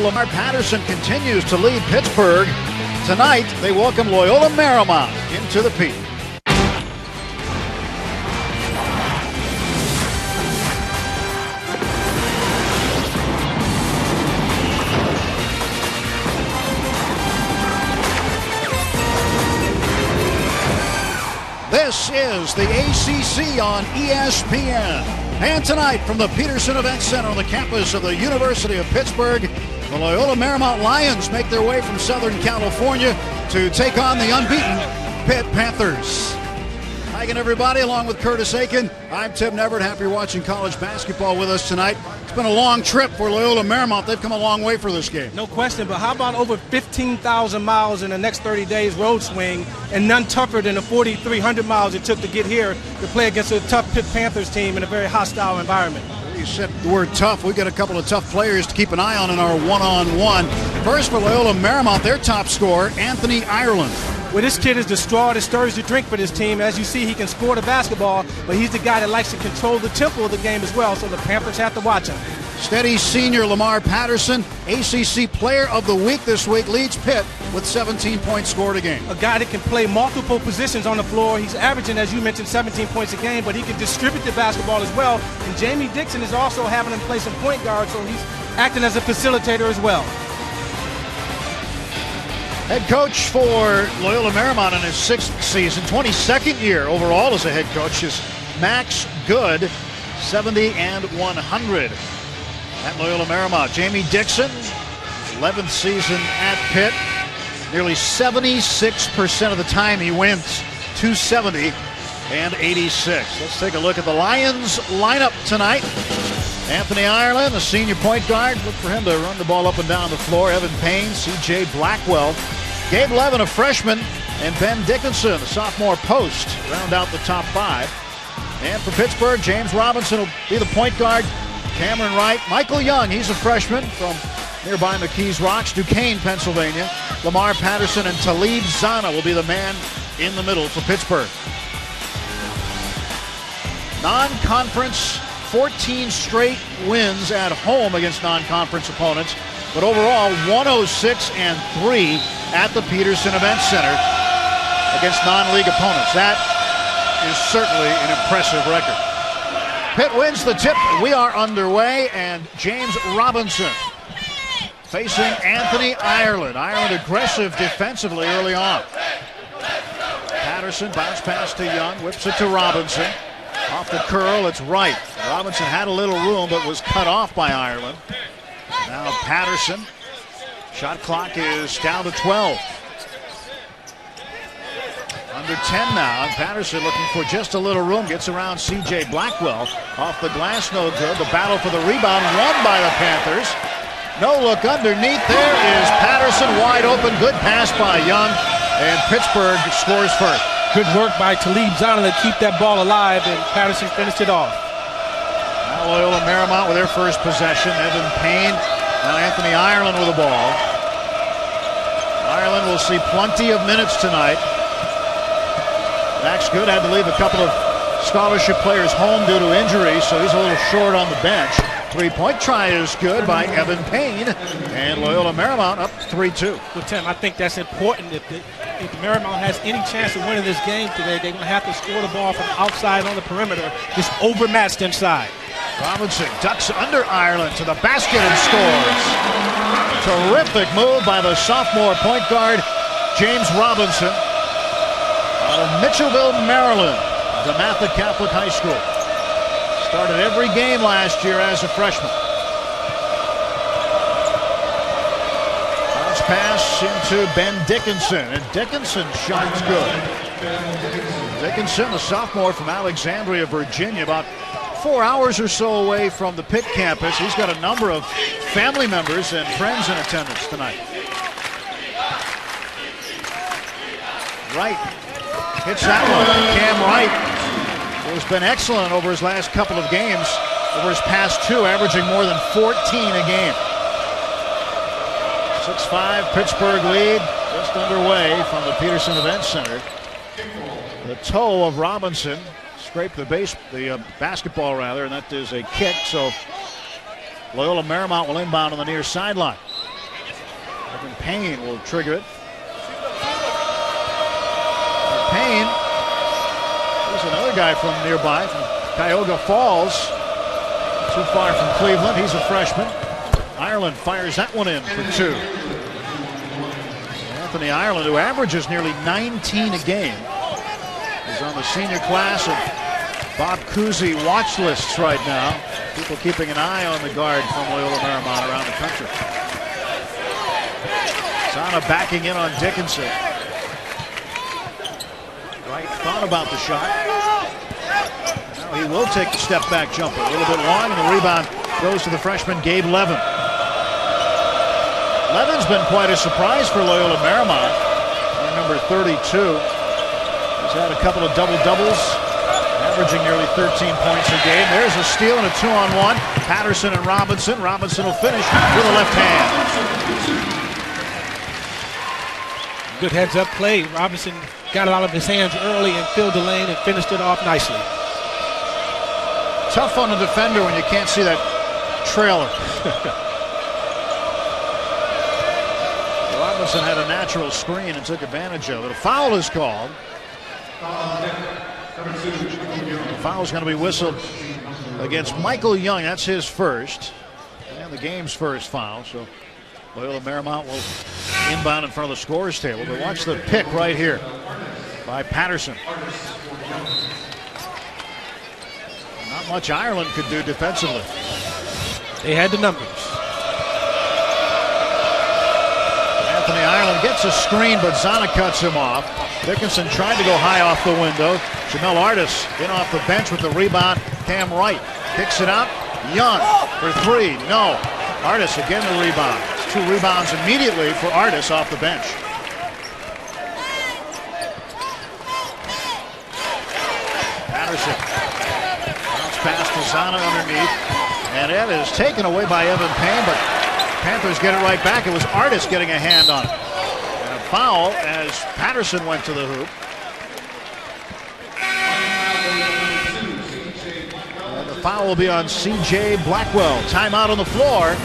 Lamar Patterson continues to lead Pittsburgh. Tonight, they welcome Loyola Marymount into the Pitt. This is the ACC on ESPN. And tonight from the Peterson Event Center on the campus of the University of Pittsburgh, the Loyola Marymount Lions make their way from Southern California to take on the unbeaten Pitt Panthers. Hi again, everybody, along with Curtis Aiken. I'm Tim Neverett. Happy you're watching college basketball with us tonight. It's been a long trip for Loyola Marymount. They've come a long way for this game. No question, but how about over 15,000 miles in the next 30 days road swing, and none tougher than the 4,300 miles it took to get here to play against a tough Pitt Panthers team in a very hostile environment. You said the word tough. We've got a couple of tough players to keep an eye on in our one-on-one. First for Loyola Marymount, their top scorer, Anthony Ireland. Well, this kid is the straw that stirs the drink for this team. As you see, he can score the basketball, but he's the guy that likes to control the tempo of the game as well, so the Panthers have to watch him. Steady senior Lamar Patterson, ACC Player of the Week this week, leads Pitt with 17 points scored a game. A guy that can play multiple positions on the floor. He's averaging, as you mentioned, 17 points a game, but he can distribute the basketball as well. And Jamie Dixon is also having him play some point guard, so he's acting as a facilitator as well. Head coach for Loyola Marymount in his 6th season, 22nd year overall as a head coach, is Max Good, 70 and 100 at Loyola Marymount. Jamie Dixon, 11th season at Pitt. Nearly 76% of the time he wins, 270 and 86. Let's take a look at the Lions lineup tonight. Anthony Ireland, the senior point guard. Look for him to run the ball up and down the floor. Evan Payne, C.J. Blackwell, Gabe Levin, a freshman, and Ben Dickinson, a sophomore post, round out the top 5. And for Pittsburgh, James Robinson will be the point guard. Cameron Wright, Michael Young, he's a freshman from nearby McKees Rocks, Duquesne, Pennsylvania. Lamar Patterson and Talib Zana will be the man in the middle for Pittsburgh. Non-conference, 14 straight wins at home against non-conference opponents, but overall 106-3 at the Peterson Event Center against non-league opponents. That is certainly an impressive record. Pitt wins the tip. We are underway, and James Robinson facing Anthony Ireland. Ireland aggressive defensively early on. Patterson bounce pass to Young, whips it to Robinson. Off the curl, it's Wright. Robinson had a little room, but was cut off by Ireland. Now Patterson. Shot clock is down to 12. Under 10 now. Patterson looking for just a little room. Gets around C.J. Blackwell. Off the glass, no good. The battle for the rebound won by the Panthers. No look underneath. There is Patterson wide open. Good pass by Young. And Pittsburgh scores first. Good work by Talib Zana to keep that ball alive, and Patterson finished it off. Now Loyola Marymount with their first possession. Evan Payne. Now Anthony Ireland with the ball. Ireland will see plenty of minutes tonight. Max Good had to leave a couple of scholarship players home due to injury, so he's a little short on the bench. Three-point try is good by Evan Payne, and Loyola Marymount up 3-2. Well, Tim, I think that's important. If Marymount has any chance of winning this game today, they're going to have to score the ball from outside on the perimeter, just overmatched inside. Robinson ducks under Ireland to the basket and scores. Terrific move by the sophomore point guard, James Robinson, out of Mitchellville, Maryland, DeMatha Catholic High School. Started every game last year as a freshman. Bounce pass into Ben Dickinson, and Dickinson shines good. Dickinson, the sophomore from Alexandria, Virginia, about 4 hours or so away from the Pitt campus. He's got a number of family members and friends in attendance tonight. Wright hits that one. Cam Wright has been excellent over his last couple of games. Over his past 2, averaging more than 14 a game. 6-5 Pittsburgh lead just underway from the Peterson Event Center. The toe of Robinson scraped the basketball rather, and that is a kick. So Loyola Marymount will inbound on the near sideline. Evan Payne will trigger it. Payne. There's another guy from nearby, from Cuyahoga Falls. Too far from Cleveland. He's a freshman. Ireland fires that one in for 2. Anthony Ireland, who averages nearly 19 a game, is on the senior class of Bob Cousy watch lists right now. People keeping an eye on the guard from Loyola Marymount around the country. Zana backing in on Dickinson. Wright thought about the shot. Now he will take the step back jumper. A little bit long, and the rebound goes to the freshman Gabe Levin. Levin's been quite a surprise for Loyola Marymount. Number 32. He's had a couple of double-doubles, averaging nearly 13 points a game. There's a steal and a 2-on-1. Patterson and Robinson. Robinson will finish with a left hand. Good heads-up play. Robinson got it out of his hands early and filled the lane and finished it off nicely. Tough on the defender when you can't see that trailer. Robinson had a natural screen and took advantage of it. A foul is called. The foul is going to be whistled against Michael Young. That's his first. And the game's first foul. So Loyola Marymount will inbound in front of the scorer's table. But watch the pick right here by Patterson. Not much Ireland could do defensively. They had the numbers. Anthony Ireland gets a screen, but Zana cuts him off. Dickinson tried to go high off the window. Jamel Artis in off the bench with the rebound. Cam Wright kicks it out. Young for 3. No. Artis again the rebound. 2 rebounds immediately for Artis off the bench. Patterson. Bounce pass to Zana underneath. And it is taken away by Evan Payne, but Panthers get it right back. It was Artis getting a hand on it. And a foul as Patterson went to the hoop. And the foul will be on C.J. Blackwell. Timeout on the floor.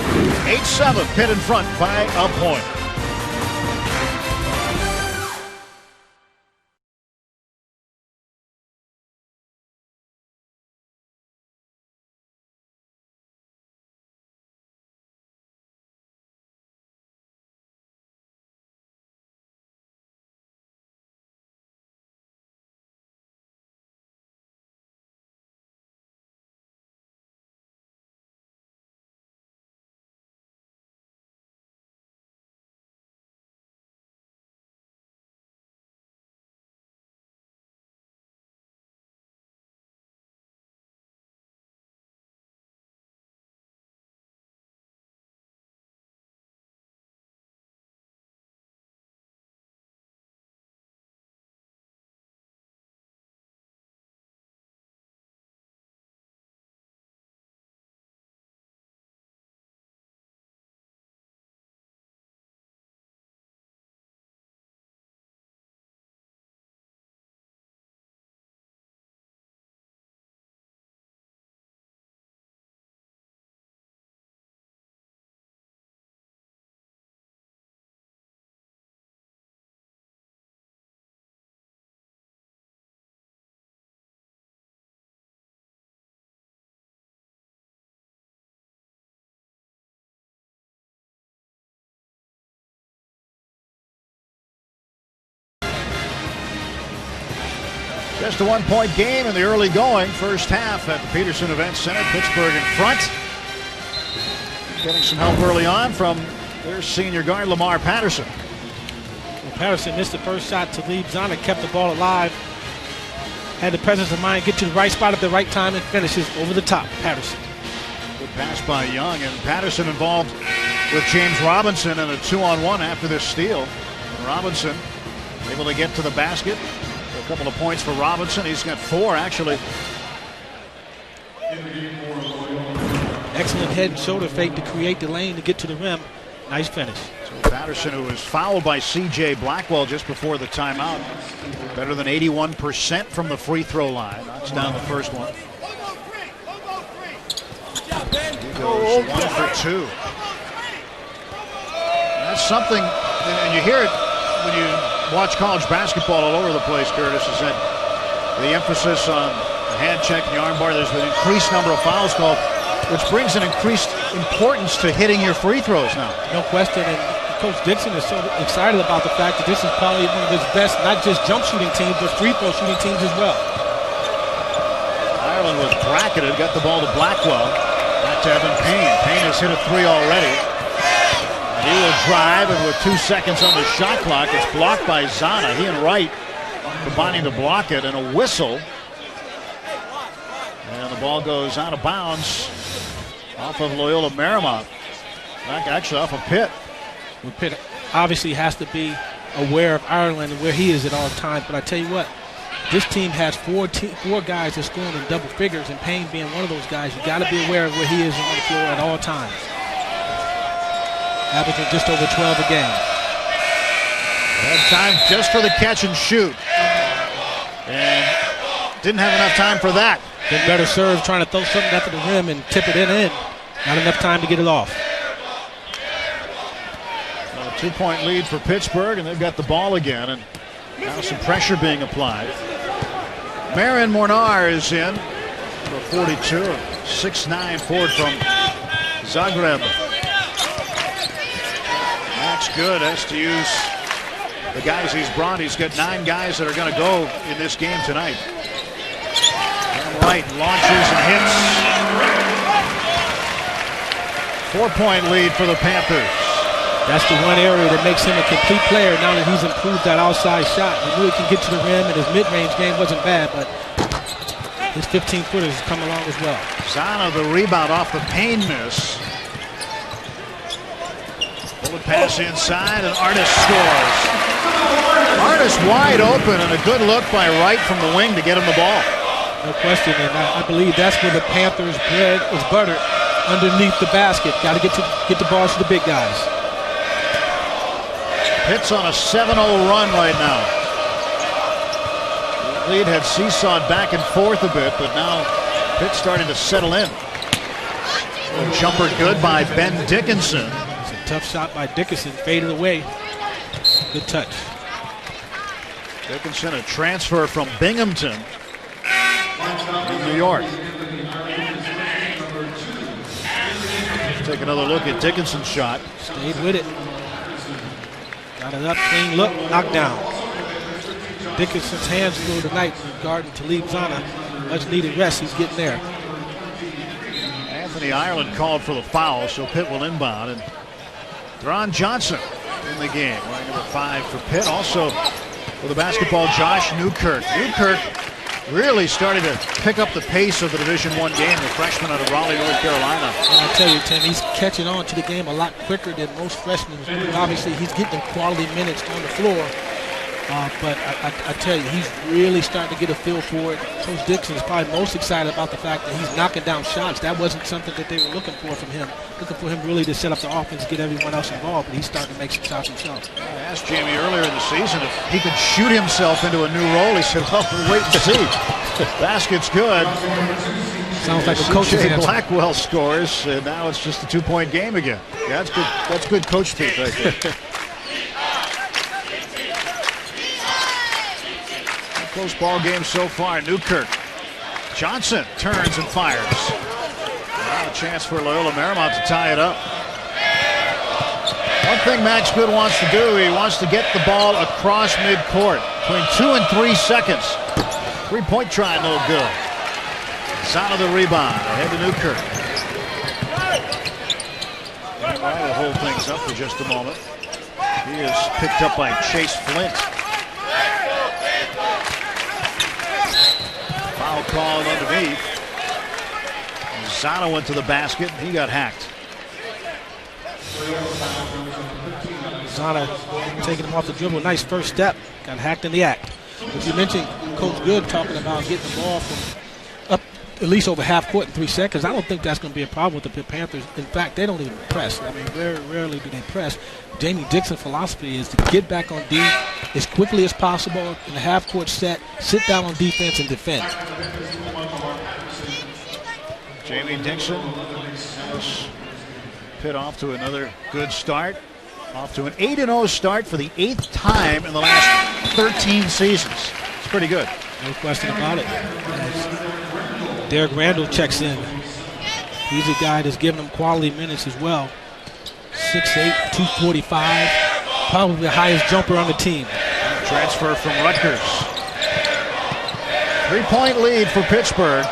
8-7. Pitt in front by a point. Just a 1-point game in the early going. First half at the Peterson Event Center. Pittsburgh in front. Getting some help early on from their senior guard, Lamar Patterson. Well, Patterson missed the first shot to leave. Zana kept the ball alive. Had the presence of mind, get to the right spot at the right time, and finishes over the top. Patterson. Good pass by Young, and Patterson involved with James Robinson in a 2-on-1 after this steal. And Robinson able to get to the basket. A couple of points for Robinson. He's got 4 actually. Excellent head and shoulder fake to create the lane to get to the rim. Nice finish. So Patterson, who was fouled by C.J. Blackwell just before the timeout. Better than 81% from the free throw line. Knocks down the first one. He goes 1 for 2. That's something, and you hear it when you watch college basketball all over the place, Curtis, is that the emphasis on the hand check and the arm bar, there's an increased number of fouls called, which brings an increased importance to hitting your free throws now. No question, and Coach Dixon is so excited about the fact that this is probably one of his best, not just jump shooting teams, but free throw shooting teams as well. Ireland was bracketed, got the ball to Blackwell. Back to Evan Payne. Payne has hit a 3 already. And he will drive, and with 2 seconds on the shot clock, it's blocked by Zana. He and Wright combining to block it, and a whistle. And the ball goes out of bounds off of Loyola Marymount. Actually off of Pitt. Well, Pitt obviously has to be aware of Ireland and where he is at all times. But I tell you what, this team has four guys that scoring in double figures, and Payne being one of those guys. You got to be aware of where he is on the floor at all times. Averaging just over 12 a game. Had time just for the catch and shoot. And didn't have enough time for that. Been better served trying to throw something after the rim and tip it in. Not enough time to get it off. A 2-point lead for Pittsburgh, and they've got the ball again. And now some pressure being applied. Marin Mornar is in for 42. 6'9" forward from Zagreb. Max Good has to use the guys he's brought. He's got 9 guys that are going to go in this game tonight. And Wright launches and hits. 4-point lead for the Panthers. That's the one area that makes him a complete player now that he's improved that outside shot. He really can get to the rim, and his mid-range game wasn't bad, but his 15-footers come along as well. Zana the rebound off the Payne miss. Bullet pass inside, and Artis scores. Artis wide open, and a good look by Wright from the wing to get him the ball. No question, and I believe that's where the Panthers' bread is buttered, underneath the basket. Got to get the balls to the big guys. Pitt's on a 7-0 run right now. The lead had seesawed back and forth a bit, but now Pitt's starting to settle in. A jumper good by Ben Dickinson. It's a tough shot by Dickinson, faded away. Good touch. Dickinson, a transfer from Binghamton in New York. Let's take another look at Dickinson's shot. Stayed with it. Got it up, clean look, knocked down. Dickinson's hands flew tonight guarding Talib Zana. Much needed rest, he's getting there. Anthony Ireland called for the foul, so Pitt will inbound. And Thron Johnson in the game, wearing number 5 for Pitt. Also for the basketball, Josh Newkirk. Newkirk really started to pick up the pace of the Division I game, the freshman out of Raleigh, North Carolina. And I'll tell you, Tim, he's catching on to the game a lot quicker than most freshmen. Obviously, he's getting quality minutes on the floor. But I tell you, he's really starting to get a feel for it. Coach Dixon is probably most excited about the fact that he's knocking down shots. That wasn't something that they were looking for from him. Looking for him really to set up the offense, get everyone else involved, but he's starting to make some shots himself. I asked Jamie earlier in the season if he could shoot himself into a new role. He said, well, we'll wait and see. Basket's good. Sounds like a coach's answer. Blackwell scores, and now it's just a 2-point game again. Yeah, that's good. That's good coach speak right there. Close ball game so far. Newkirk. Johnson turns and fires. Now a chance for Loyola Marymount to tie it up. One thing Max Good wants to do, he wants to get the ball across midcourt. Between 2 and 3 seconds. 3-point try, no good. Zana the rebound. Ahead to Newkirk. Anyway, we'll hold things up for just a moment. He is picked up by Chase Flint. Foul called underneath. Zana went to the basket. He got hacked. Zana taking him off the dribble. Nice first step. Got hacked in the act. As you mentioned, Coach Good talking about getting the ball from up at least over half court in 3 seconds. I don't think that's going to be a problem with the Pitt Panthers. In fact, they don't even press. I mean, very rarely do they press. Jamie Dixon's philosophy is to get back on D as quickly as possible in the half-court set, sit down on defense, and defend. Jamie Dixon. Pitt off to another good start. Off to an 8-0 start for the 8th time in the last 13 seasons. It's pretty good. No question about it. As Derek Randall checks in. He's a guy that's giving them quality minutes as well. 6'8", 245. Probably the highest jumper on the team. Transfer from Rutgers. 3-point lead for Pittsburgh.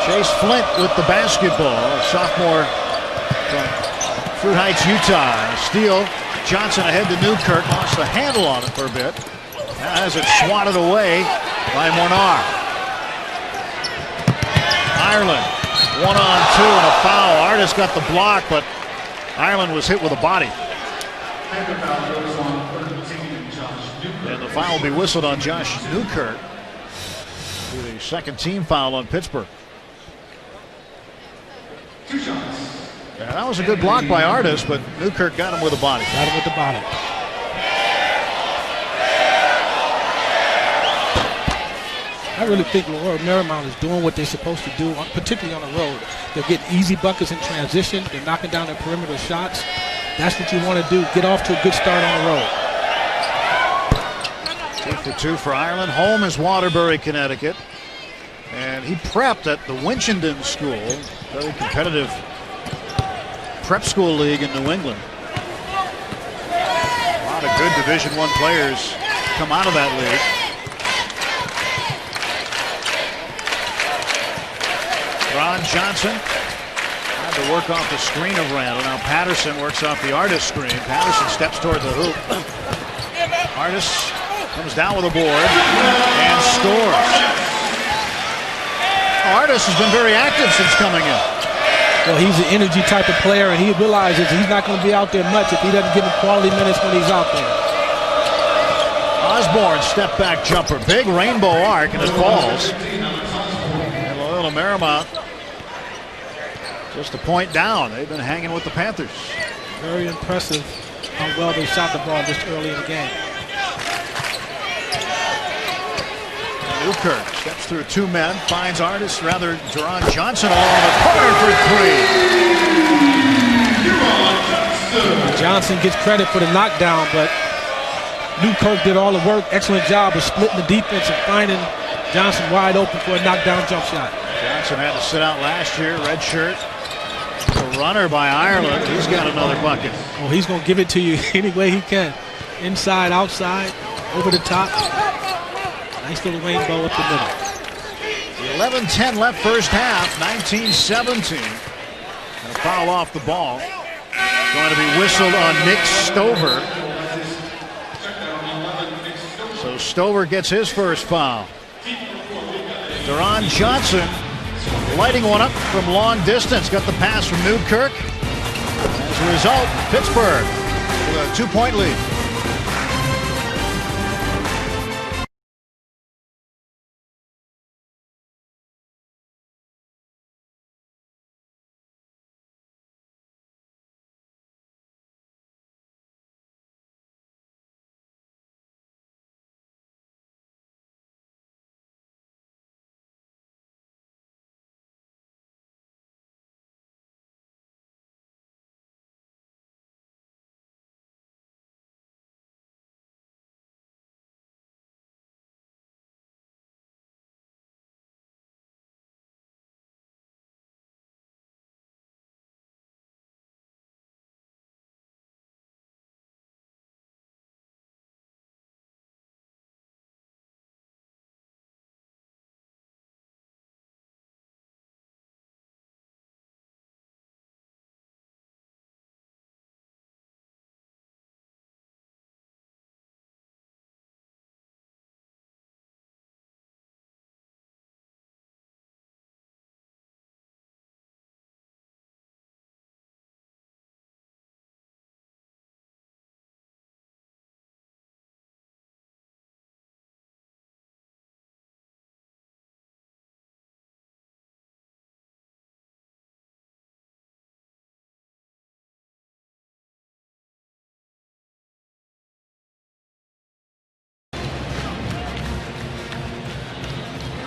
Chase Flint with the basketball. A sophomore from Fruit Heights, Utah. Steal. Johnson ahead to Newkirk. Lost the handle on it for a bit. Now has it swatted away by Mornar. Ireland. 1-on-2 and a foul. Artis got the block, but Ireland was hit with a body. And the foul will be whistled on Josh Newkirk. The second team foul on Pittsburgh. Yeah, that was a good block by Artis, but Newkirk got him with a body. Got him with the body. I really think Loyola Marymount is doing what they're supposed to do, particularly on the road. They're getting easy buckets in transition. They're knocking down their perimeter shots. That's what you want to do. Get off to a good start on the road. 2 for 2 for Ireland. Home is Waterbury, Connecticut. And he prepped at the Winchendon School, very competitive prep school league in New England. A lot of good Division I players come out of that league. Ron Johnson had to work off the screen of Randall. Now Patterson works off the Artis screen. Patterson steps toward the hoop. Artis comes down with a board and scores. Artis has been very active since coming in. Well, he's an energy type of player, and he realizes he's not going to be out there much if he doesn't give him quality minutes when he's out there. Osborne step back jumper. Big rainbow arc, and it falls. And Loyola Marymount just a point down. They've been hanging with the Panthers. Very impressive how well they shot the ball this early in the game. Newkirk steps through 2 men, finds Deron Johnson along the corner for 3. Johnson gets credit for the knockdown, but Newkirk did all the work. Excellent job of splitting the defense and finding Johnson wide open for a knockdown jump shot. Johnson had to sit out last year, red shirt. The runner by Ireland. He's got another bucket. Oh, he's going to give it to you any way he can. Inside, outside, over the top. Nice little rainbow up the middle. 11-10 left first half, 19-17. And a foul off the ball. Going to be whistled on Nick Stover. So Stover gets his first foul. Deron Johnson lighting one up from long distance. Got the pass from Newkirk. As a result, Pittsburgh with a 2-point lead.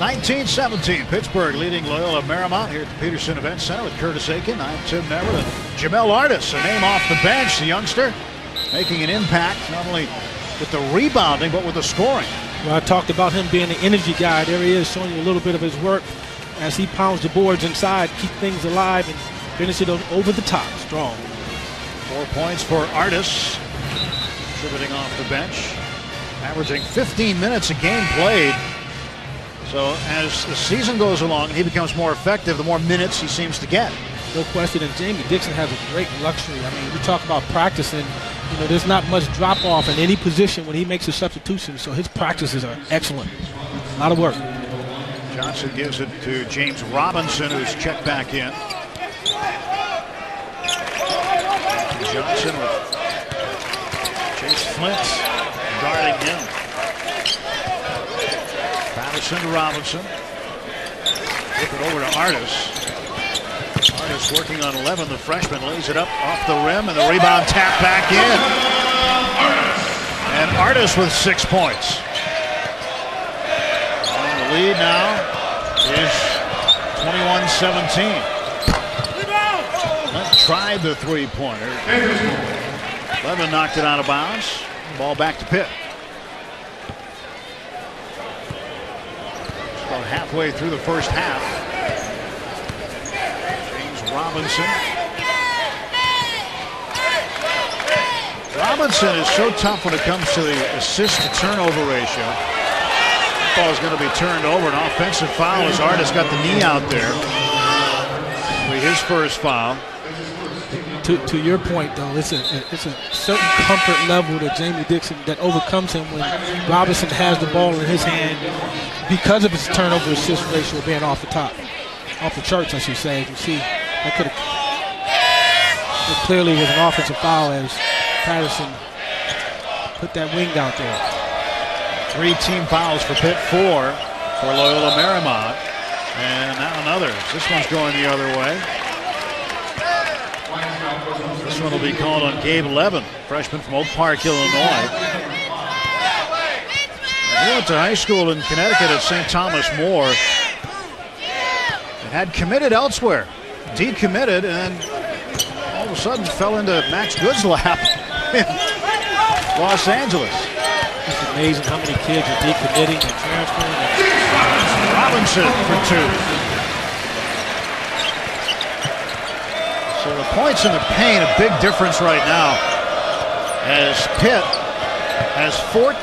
19-17, Pittsburgh leading Loyola Marymount here at the Peterson Event Center with Curtis Aiken. I'm Tim Neville and Jamel Artis, a name off the bench, the youngster, making an impact not only with the rebounding but with the scoring. Well, I talked about him being an energy guy. There he is, showing you a little bit of his work as he pounds the boards inside, keep things alive, and finish it over the top, strong. 4 points for Artis, contributing off the bench, averaging 15 minutes a game played. So as the season goes along and he becomes more effective, the more minutes he seems to get. No question, and Jamie Dixon has a great luxury. I mean, we talk about practicing. You know, there's not much drop-off in any position when he makes a substitution, so his practices are excellent. A lot of work. Johnson gives it to James Robinson, who's checked back in. Johnson with Chase Flint guarding him. Patterson to Robinson. Flip it over to Artis. Artis working on 11. The freshman lays it up off the rim, and the rebound tap back in. And Artis with 6 points. And the lead now is 21-17. Flint tried the three-pointer. Levin knocked it out of bounds. Ball back to Pitt. About halfway through the first half. James Robinson. Robinson is so tough when it comes to the assist-to-turnover ratio. The ball is going to be turned over. An offensive foul as Artis got the knee out there. It'll be his first foul. To your point, though, it's a certain comfort level that Jamie Dixon that overcomes him when Robinson has the ball in his hand because of his turnover assist ratio being off the charts, I should say. As you see, that could have clearly was an offensive foul as Patterson put that wing out there. 3 team fouls for Pitt, 4 for Loyola Marymount, and now another. This one's going the other way. This one will be called on Gabe Levin, freshman from Oak Park, Illinois. He went to high school in Connecticut at St. Thomas More and had committed elsewhere. Decommitted and all of a sudden fell into Max Good's lap in Los Angeles. It's amazing how many kids are decommitting and transferring. Robinson for 2. So the points in the paint, a big difference right now, as Pitt has 14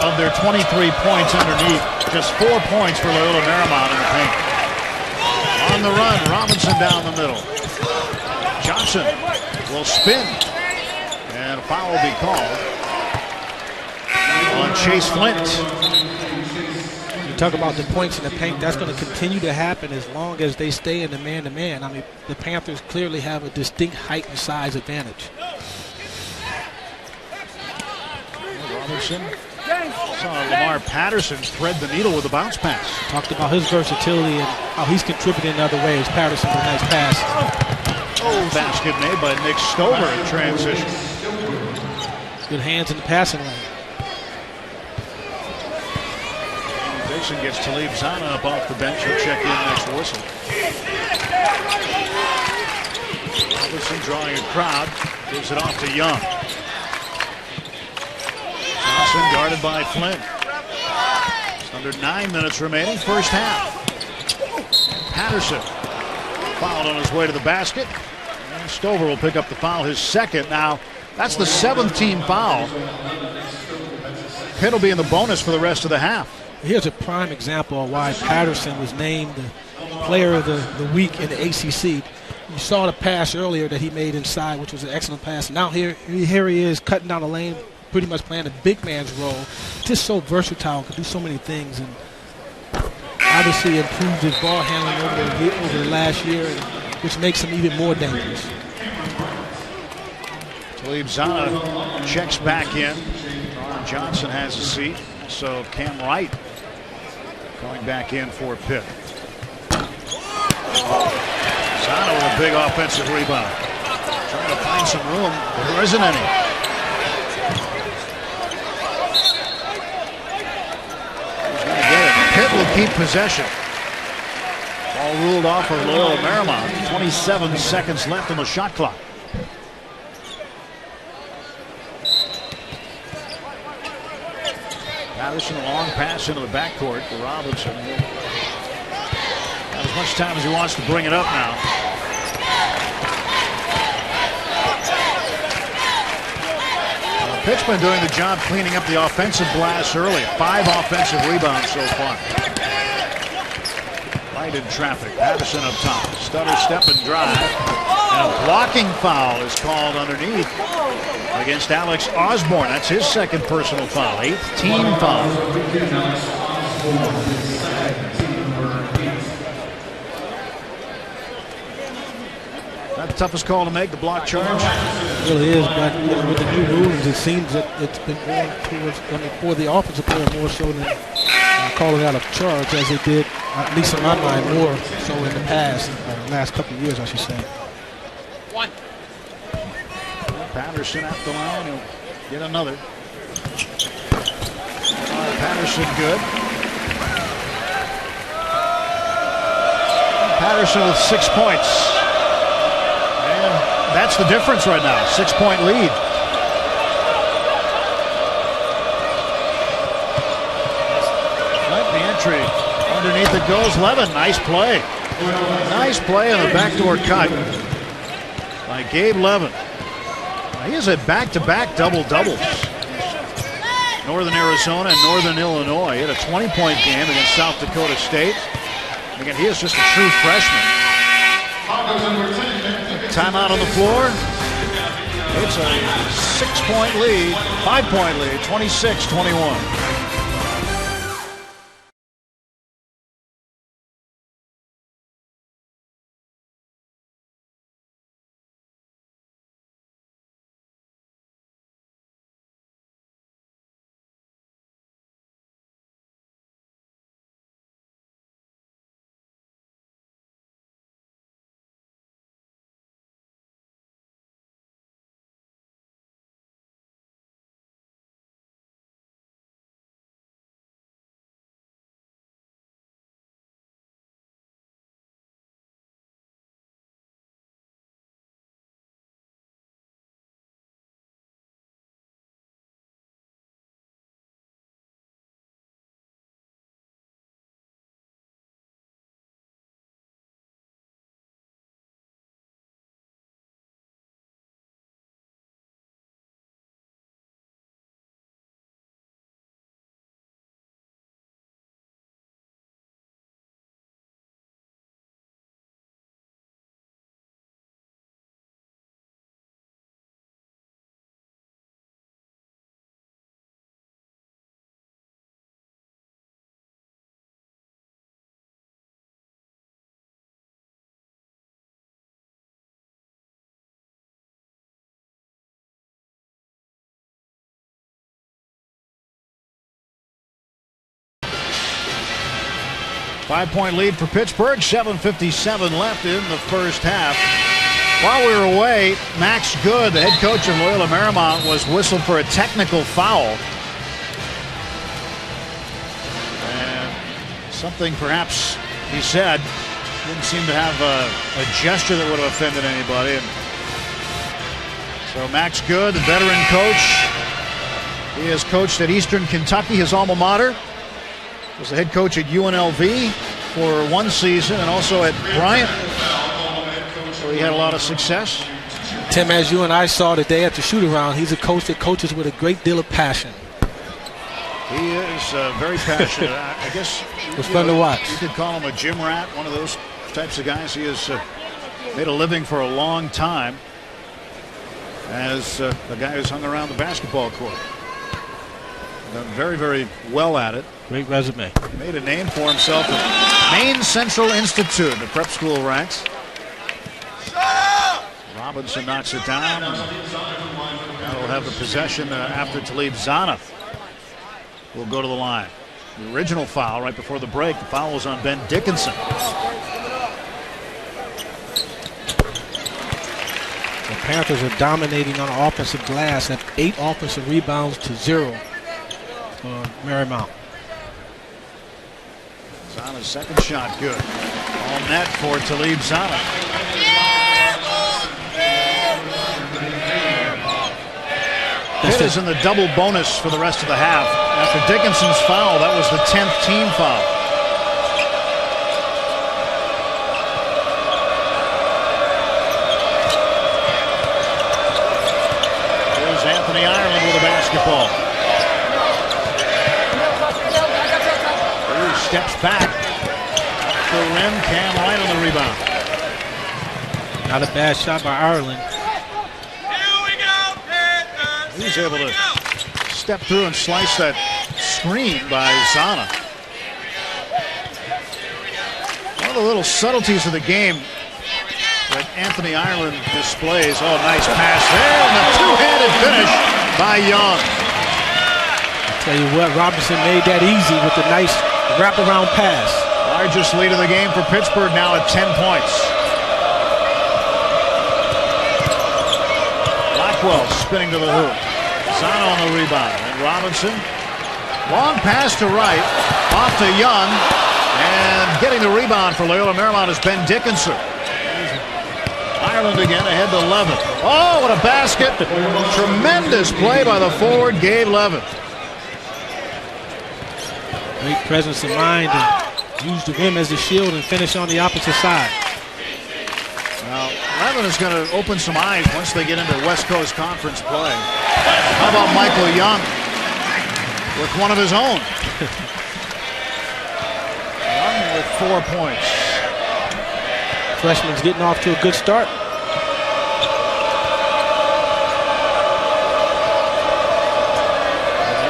of their 23 points underneath. Just 4 points for Loyola Marymount in the paint. On the run, Robinson down the middle. Johnson will spin, and a foul will be called on Chase Flint. You talk about the points in the paint, that's going to continue to happen as long as they stay in the man-to-man. I mean, the Panthers clearly have a distinct height and size advantage. Robinson saw Lamar Patterson thread the needle with a bounce pass. Talked about his versatility and how he's contributing in other ways. Patterson with a nice pass. Oh, basket made by Nick Stover in transition. Good hands in the passing lane. Dixon gets Talib Zana up off the bench. He'll check in next whistle. Robinson drawing a crowd. Gives it off to Young. Johnson guarded by Flint. Just under 9 minutes remaining. First half. Patterson fouled on his way to the basket. And Stover will pick up the foul, his second. Now, that's the 7th team foul. Pitt will be in the bonus for the rest of the half. Here's a prime example of why Patterson was named the player of the week in the ACC. You saw the pass earlier that he made inside, which was an excellent pass. Now here he is cutting down the lane, pretty much playing a big man's role. Just so versatile, can do so many things, and obviously improved his ball handling over the last year, which makes him even more dangerous. Talib Zana checks back in. Johnson has a seat, so Cam Wright going back in for Pitt. Zana with a big offensive rebound. Trying to find some room, but there isn't any. He's going to get it. Pitt will keep possession. Ball ruled off of Loyola Marymount. 27 seconds left on the shot clock. Patterson, a long pass into the backcourt to Robinson. Not as much time as he wants to bring it up now. Pitt's been doing the job cleaning up the offensive glass early. 5 offensive rebounds so far. Light in traffic. Patterson up top. Stutter step and drive. And a blocking foul is called underneath against Alex Osborne. That's his second personal foul. 8th team foul. Not the toughest call to make, the block charge. It really is, but with the new rules, it seems that it's been going towards, for the offensive player more so than calling out a charge, as they did, at least in my mind, more so in the past, last couple of years, I should say. Patterson at the line, he'll get another. Patterson good. Patterson with 6 points. And that's the difference right now, 6-point lead. Right, the entry. Underneath it goes Levin. Nice play. Nice play on the backdoor cut by Gabe Levin. He has had back-to-back double-doubles. Northern Arizona and Northern Illinois. He had a 20-point game against South Dakota State. Again, he is just a true freshman. Timeout on the floor. It's a 6-point lead, 5-point lead, 26-21. Five-point lead for Pittsburgh, 7:57 left in the first half. While we were away, Max Good, the head coach of Loyola Marymount, was whistled for a technical foul. And something perhaps he said didn't seem to have a gesture that would have offended anybody. And so Max Good, the veteran coach, he has coached at Eastern Kentucky, his alma mater. Was the head coach at UNLV for one season and also at Bryant, where he had a lot of success. Tim, as you and I saw today at the shoot-around, he's a coach that coaches with a great deal of passion. He is very passionate. I guess it was fun to watch. You could call him a gym rat, one of those types of guys. He has made a living for a long time as a guy who's hung around the basketball court. Done very, very well at it. Great resume. He made a name for himself at Maine Central Institute, the prep school ranks. Robinson knocks it down. Now we'll have the possession after Talib Zana will go to the line. The original foul right before the break, the foul was on Ben Dickinson. The Panthers are dominating on the offensive glass at 8 offensive rebounds to 0 for Marymount. Zana's second shot good. All net for Talib Zana. Pitt is in the double bonus for the rest of the half. After Dickinson's foul, that was the 10th team foul. Here's Anthony Ireland with a basketball. He steps back. The rim, Cam Wright on the rebound. Not a bad shot by Ireland. He's able to step through and slice that screen by Zana. One of the little subtleties of the game that Anthony Ireland displays. Oh, nice pass there, and a two-handed finish by Young. I'll tell you what, Robinson made that easy with a nice wraparound pass. Largest lead of the game for Pittsburgh now at 10 points. Blackwell spinning to the hoop. Zana on the rebound. And Robinson. Long pass to Wright. Off to Young. And getting the rebound for Loyola Marymount is Ben Dickinson. Ireland again ahead to Levin. Oh, what a basket. Tremendous play by the forward, Gabe Levin. Great presence of mind and use the rim as a shield and finish on the opposite side. Now, Levin is going to open some eyes once they get into West Coast Conference play. How about Michael Young with one of his own? Young with 4 points. Freshman's getting off to a good start.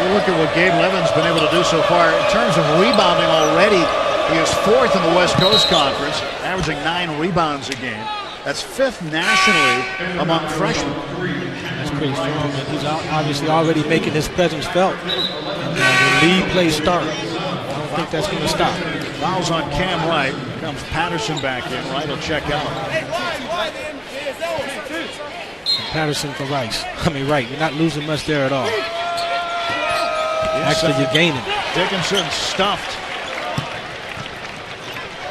You look at what Gabe Levin's been able to do so far. In terms of rebounding already, he is 4th in the West Coast Conference, averaging 9 rebounds a game. That's 5th nationally among freshmen. That's pretty strong, and he's obviously already making his presence felt. And the lead play start. I don't think that's going to stop. Fouls on Cam Wright. Comes Patterson back in. Wright will check out. Patterson for Rice. Wright. You're not losing much there at all. Yes, actually, you're gaining. Dickinson stuffed.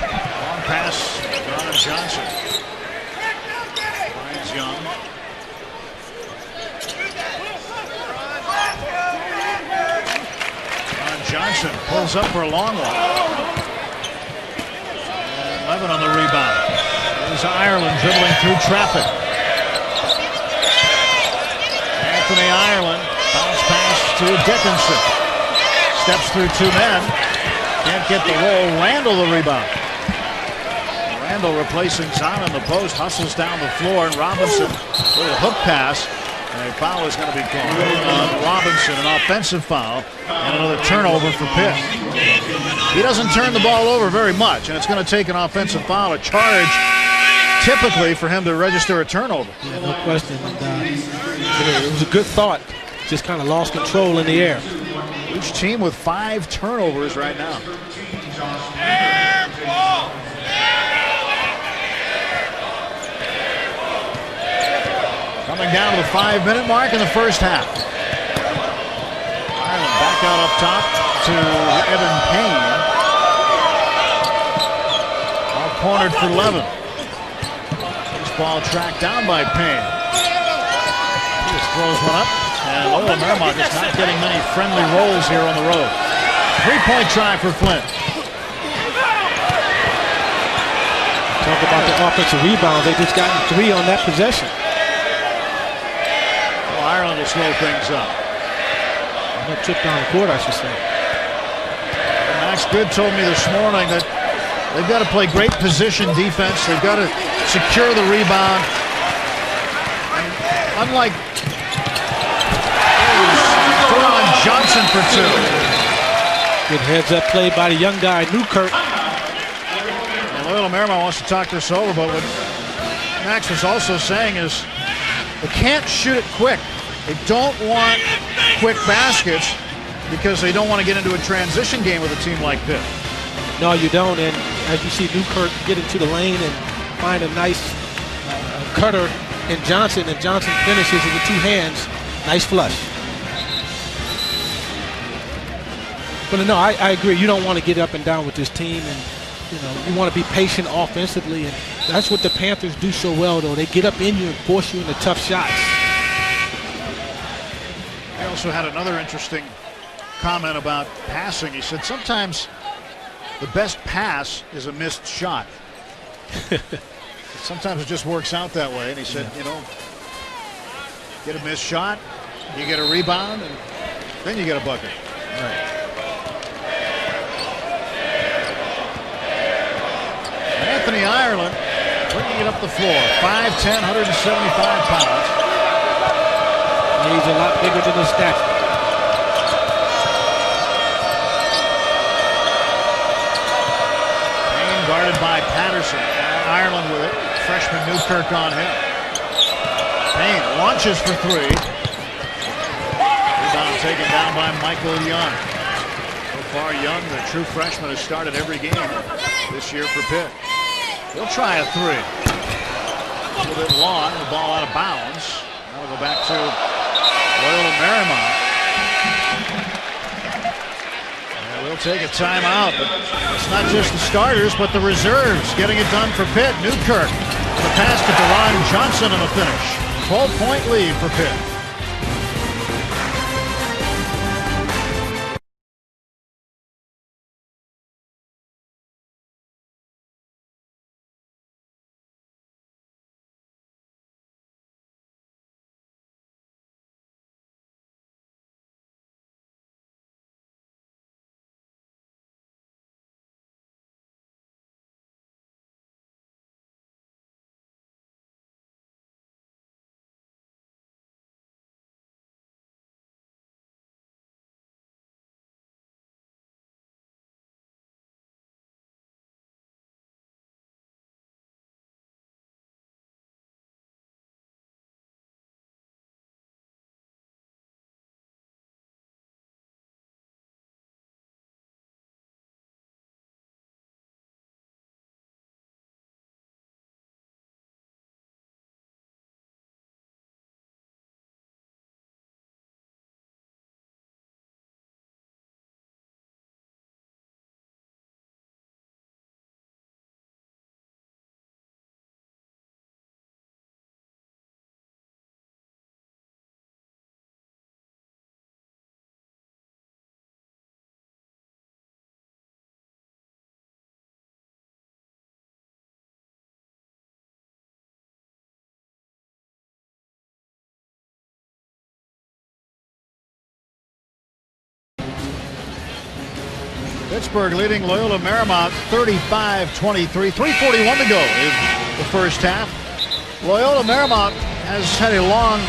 Long pass. Ron Johnson. Finds Young. Ron Johnson pulls up for a long one. And Levin on the rebound. There's Ireland dribbling through traffic. Anthony Ireland. Bounce pass to Dickinson. Steps through 2 men. Can't get the roll. Randall the rebound. Randall replacing Zana in the post. Hustles down the floor. And Robinson, little hook pass. And a foul is going to be called on Robinson. An offensive foul. And another turnover for Pitt. He doesn't turn the ball over very much. And it's going to take an offensive foul, a charge, typically for him to register a turnover. Yeah, no question. And, it was a good thought. Just kind of lost control in the air. Each team with 5 turnovers right now. Coming down to the 5-minute mark in the first half. Ireland back out up top to Evan Payne. All cornered for Levin. This ball tracked down by Payne. He just throws one up. And Loyola Marymount just not getting many friendly rolls here on the road. 3-point try for Flint. Talk about the offensive rebound. They just gotten 3 on that possession. Well, Ireland will slow things up. No trip down the court, I should say. And Max Good told me this morning that they've got to play great position defense. They've got to secure the rebound. And unlike Johnson for 2. Good heads-up play by the young guy, Newkirk. And Loyola Marymount wants to talk this over, but what Max was also saying is they can't shoot it quick. They don't want quick baskets because they don't want to get into a transition game with a team like Pitt. No, you don't. And as you see Newkirk get into the lane and find a nice cutter in Johnson, and Johnson finishes with 2 hands. Nice flush. But no, I agree. You don't want to get up and down with this team, and you want to be patient offensively, and that's what the Panthers do so well, though. They get up in you and force you into tough shots. He also had another interesting comment about passing. He said sometimes the best pass is a missed shot. Sometimes it just works out that way. And he said, get a missed shot, you get a rebound, and then you get a bucket. Right. Anthony Ireland bringing it up the floor. 5'10", 175 pounds. He's a lot bigger than his stature. Payne guarded by Patterson. Ireland with it. Freshman Newkirk on him. Payne launches for three. Rebound taken down by Michael Young. So far, Young, the true freshman, has started every game this year for Pitt. He'll try a three. A little bit long, the ball out of bounds. Now we'll go back to Loyola Marymount. And we'll take a timeout, but it's not just the starters, but the reserves getting it done for Pitt. Newkirk, the pass to Deron Johnson, and the finish. 12-point lead for Pitt. Pittsburgh leading Loyola Marymount 35-23. 3:41 to go in the first half. Loyola Marymount has had a long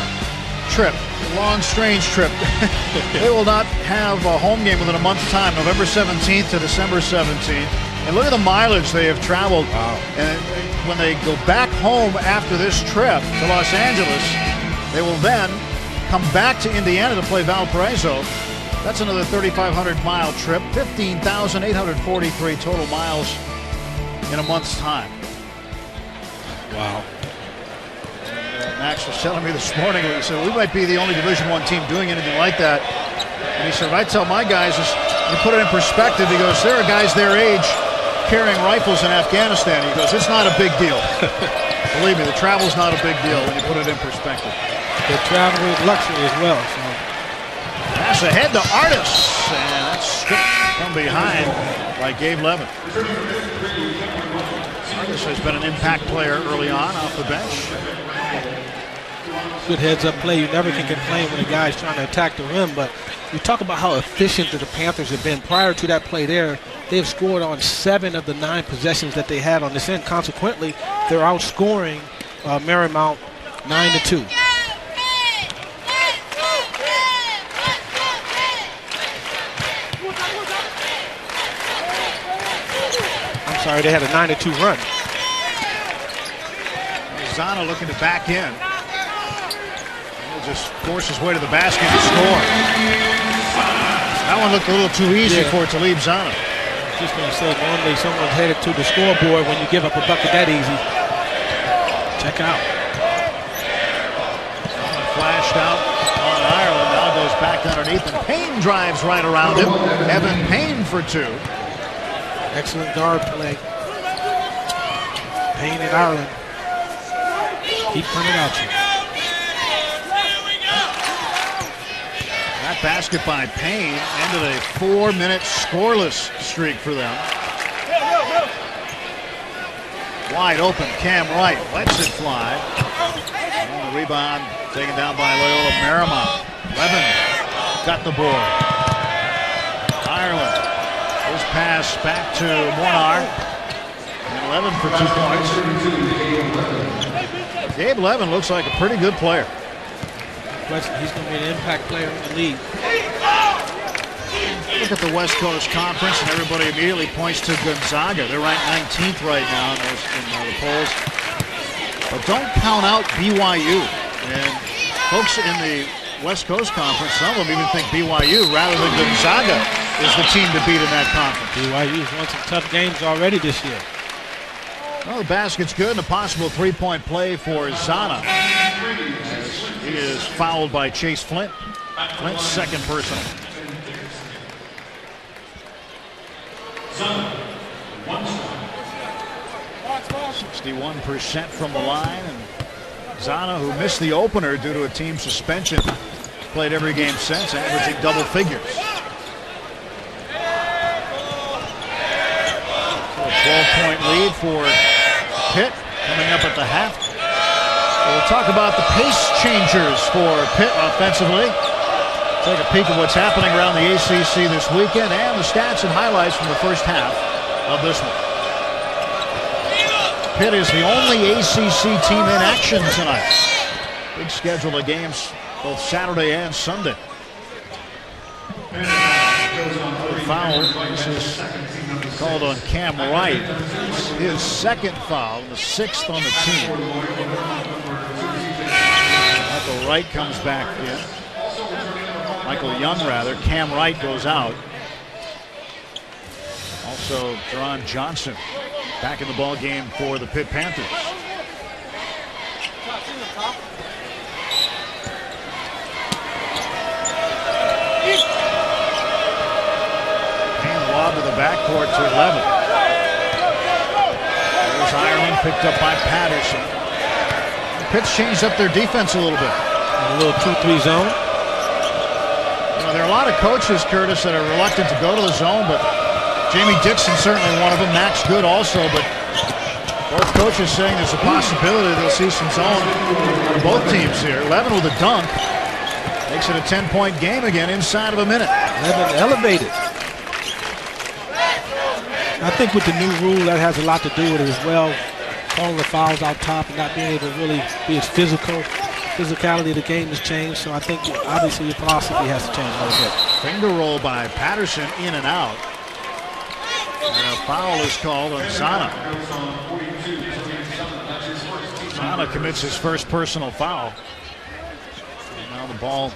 trip, a long, strange trip. They will not have a home game within a month's time, November 17th to December 17th. And look at the mileage they have traveled. Wow. And when they go back home after this trip to Los Angeles, they will then come back to Indiana to play Valparaiso. That's another 3,500-mile trip, 15,843 total miles in a month's time. Wow. Max was telling me this morning, he said, we might be the only Division I team doing anything like that. And he said, I tell my guys, you put it in perspective, he goes, there are guys their age carrying rifles in Afghanistan. He goes, it's not a big deal. Believe me, the travel's not a big deal when you put it in perspective. The travel is luxury as well. So. Pass ahead to Artis, and that's stripped from behind by Gabe Levin. Artis has been an impact player early on off the bench. Good heads-up play. You never can complain when a guy's trying to attack the rim, but you talk about how efficient the Panthers have been. Prior to that play there, they have scored on 7 of the 9 possessions that they had on this end. Consequently, they're outscoring Marymount 9-2. Sorry, they had a 9-2 run. Zana looking to back in. He'll just force his way to the basket and score. That one looked a little too easy for it to leave Zana. Just going to say, normally someone's headed to the scoreboard when you give up a bucket that easy. Check out. Zana flashed out on Ireland. Now goes back Blocked underneath, and Payne drives right around him. Evan Payne for 2. Excellent guard play. Payne and Ireland. Keep coming at you. That basket by Payne ended a 4-minute scoreless streak for them. Wide open, Cam Wright lets it fly. And the rebound taken down by Loyola Marymount. Levin got the board. Ireland. His pass back to Mornar. And Levin for 2 points. Gabe Levin looks like a pretty good player. He's going to be an impact player in the league. Look at the West Coast Conference, and everybody immediately points to Gonzaga. They're ranked 19th right now in the polls. But don't count out BYU. And folks in the West Coast Conference, some of them even think BYU rather than Gonzaga is the team to beat in that conference. BYU's won some tough games already this year. Well, the basket's good, and a possible 3-point play for Zana. He is fouled by Chase Flint. Flint's second personal. 61% from the line, and Zana, who missed the opener due to a team suspension, played every game since, averaging double figures. So a 12-point lead for Pitt coming up at the half. We'll talk about the pace changers for Pitt offensively. Take a peek at what's happening around the ACC this weekend and the stats and highlights from the first half of this one. Pitt is the only ACC team in action tonight. Big schedule of games both Saturday and Sunday. Foul. This is called on Cam Wright. His second foul, the 6th on the team. Michael Wright comes back in. Michael Young, rather. Cam Wright goes out. Also, Deron Johnson back in the ball game for the Pitt Panthers. Hand lob to the backcourt to 11. There's Ireland, picked up by Patterson. Pitt's changed up their defense a little bit. A little 2-3 zone. You know, there are a lot of coaches, Curtis, that are reluctant to go to the zone, but Jamie Dixon certainly one of them. Max Good also, but both coaches saying there's a possibility they'll see some zone on both teams here. Levin with a dunk makes it a 10-point game again inside of a minute. Levin elevated. I think with the new rule, that has a lot to do with it as well. Calling the fouls out top and not being able to really be as physical. Physicality of the game has changed, so I think obviously your philosophy has to change a little bit. Finger roll by Patterson in and out. And a foul is called on Zana. Zana commits his first personal foul. And now the ball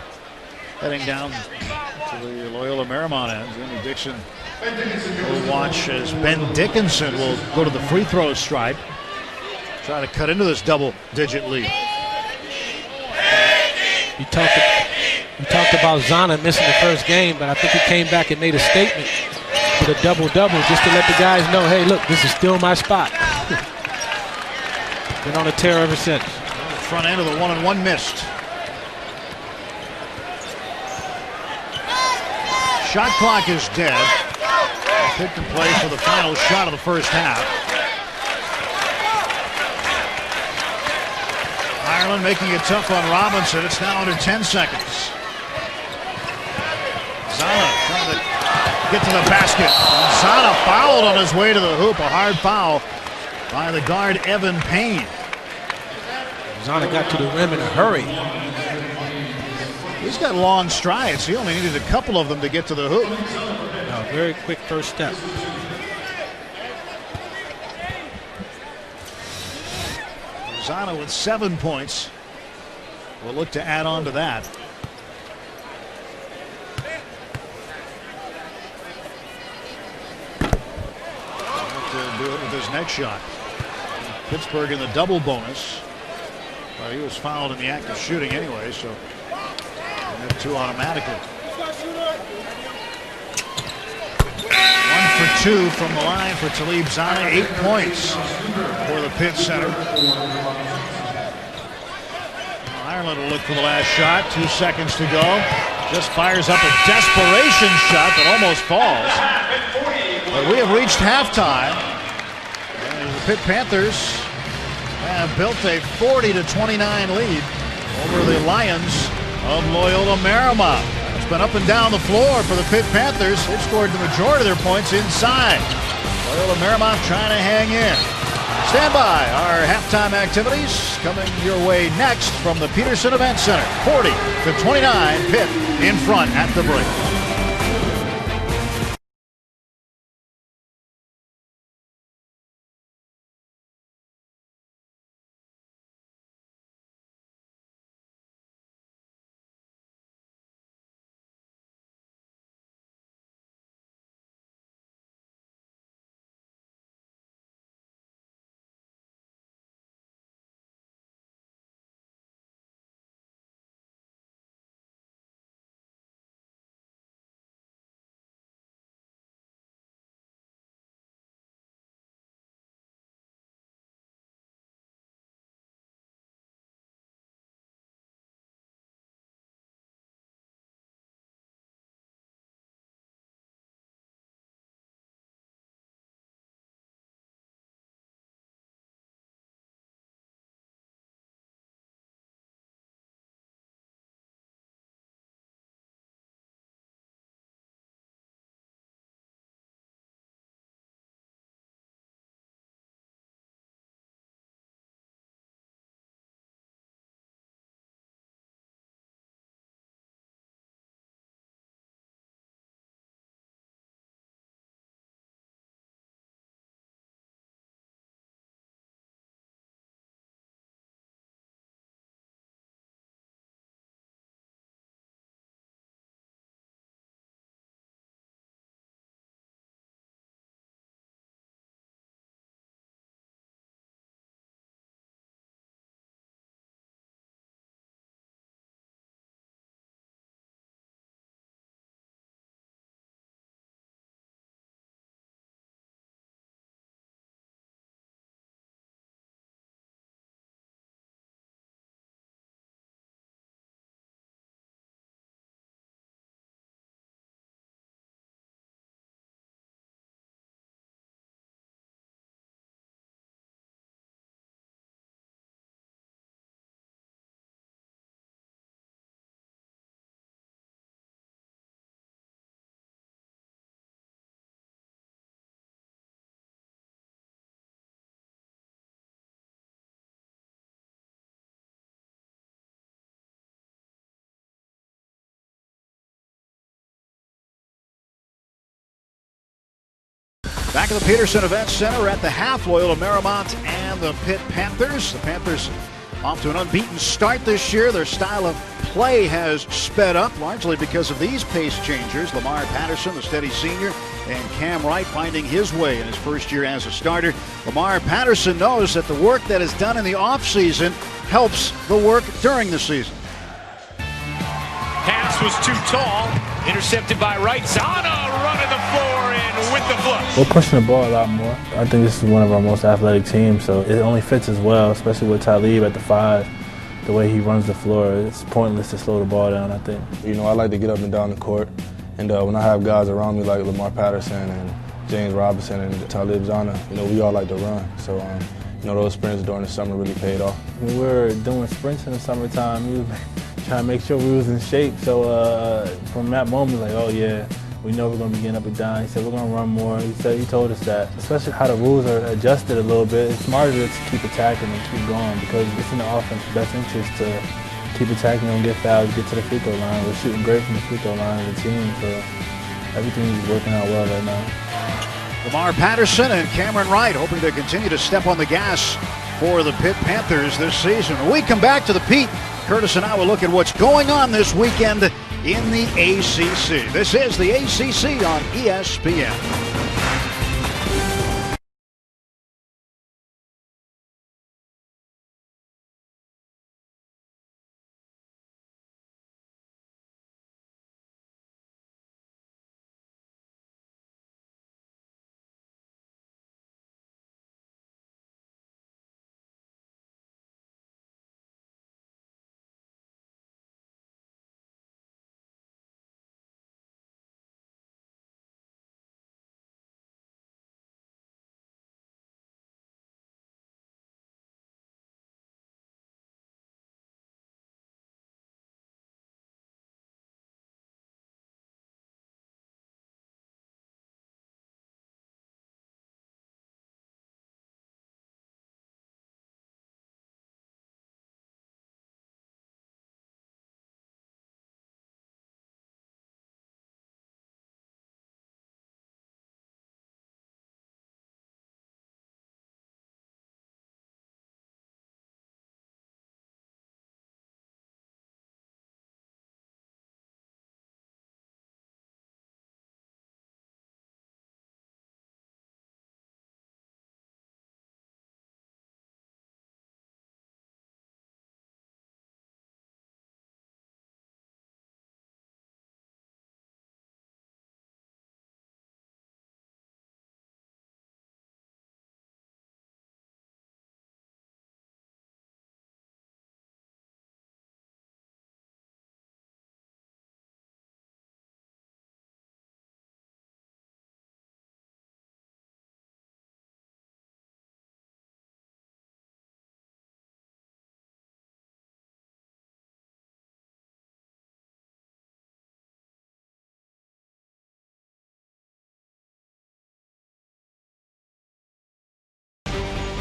heading down to the Loyola Marymount end. Jamie Dixon will watch as Ben Dickinson will go to the free throw stripe. Try to cut into this double-digit lead. You talked about Zana missing the first game, but I think he came back and made a statement with a double-double just to let the guys know, hey, look, this is still my spot. Been on a tear ever since. Front end of the 1-and-1 missed. Shot clock is dead. Pitt can play for the final shot of the first half. Ireland making it tough on Robinson. It's now under 10 seconds. Zana trying to get to the basket. And Zana fouled on his way to the hoop. A hard foul by the guard Evan Payne. Zana got to the rim in a hurry. He's got long strides. He only needed a couple of them to get to the hoop. A very quick first step. Zana with 7 points. We'll look to add on to that. To do it with his next shot. Pittsburgh in the double bonus. Well, he was fouled in the act of shooting anyway, so they have 2 automatically. 1 for 2 from the line for Talib Zana. 8 points for the Pitt center. Ireland will look for the last shot. 2 seconds to go. Just fires up a desperation shot that almost falls. But we have reached halftime. And the Pitt Panthers have built a 40-29 lead over the Lions of Loyola Marymount. It's been up and down the floor for the Pitt Panthers. They've scored the majority of their points inside. Loyola Marymount trying to hang in. Stand by. Our halftime activities coming your way next from the Peterson Event Center. 40-29, Pitt in front at the break. Back at the Peterson Event Center at the half, Loyola Marymount and the Pitt Panthers. The Panthers off to an unbeaten start this year. Their style of play has sped up, largely because of these pace changers. Lamar Patterson, the steady senior, and Cam Wright finding his way in his first year as a starter. Lamar Patterson knows that the work that is done in the offseason helps the work during the season. Pass was too tall, intercepted by Wright. Zana running the floor and with the flush. We're pushing the ball a lot more. I think this is one of our most athletic teams, so it only fits as well, especially with Talib at the 5. The way he runs the floor, it's pointless to slow the ball down, I think. You know, I like to get up and down the court, and when I have guys around me like Lamar Patterson and James Robinson and Talib Zana, you know, we all like to run. So, you know, those sprints during the summer really paid off. When we were doing sprints in the summertime, we were trying to make sure we was in shape. So from that moment, like, oh yeah, we know we're going to be getting up and down. He said we're going to run more. He told us that, especially how the rules are adjusted a little bit. It's smarter to keep attacking and keep going because it's in the offense's best interest to keep attacking, don't get fouled, get to the free throw line. We're shooting great from the free throw line as a team, so everything's working out well right now. Lamar Patterson and Cameron Wright hoping to continue to step on the gas for the Pitt Panthers this season. When we come back to the Pete, Curtis and I will look at what's going on this weekend in the ACC. This is the ACC on ESPN.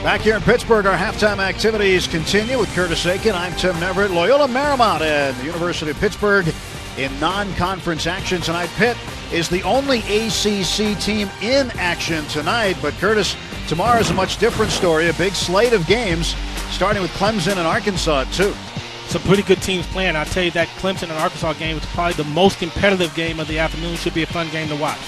Back here in Pittsburgh, our halftime activities continue with Curtis Aiken. I'm Tim Neverett. Loyola Marymount and the University of Pittsburgh in non-conference action tonight. Pitt is the only ACC team in action tonight. But Curtis, tomorrow is a much different story. A big slate of games, starting with Clemson and Arkansas, too. Some pretty good teams playing. I'll tell you that Clemson and Arkansas game is probably the most competitive game of the afternoon. Should be a fun game to watch.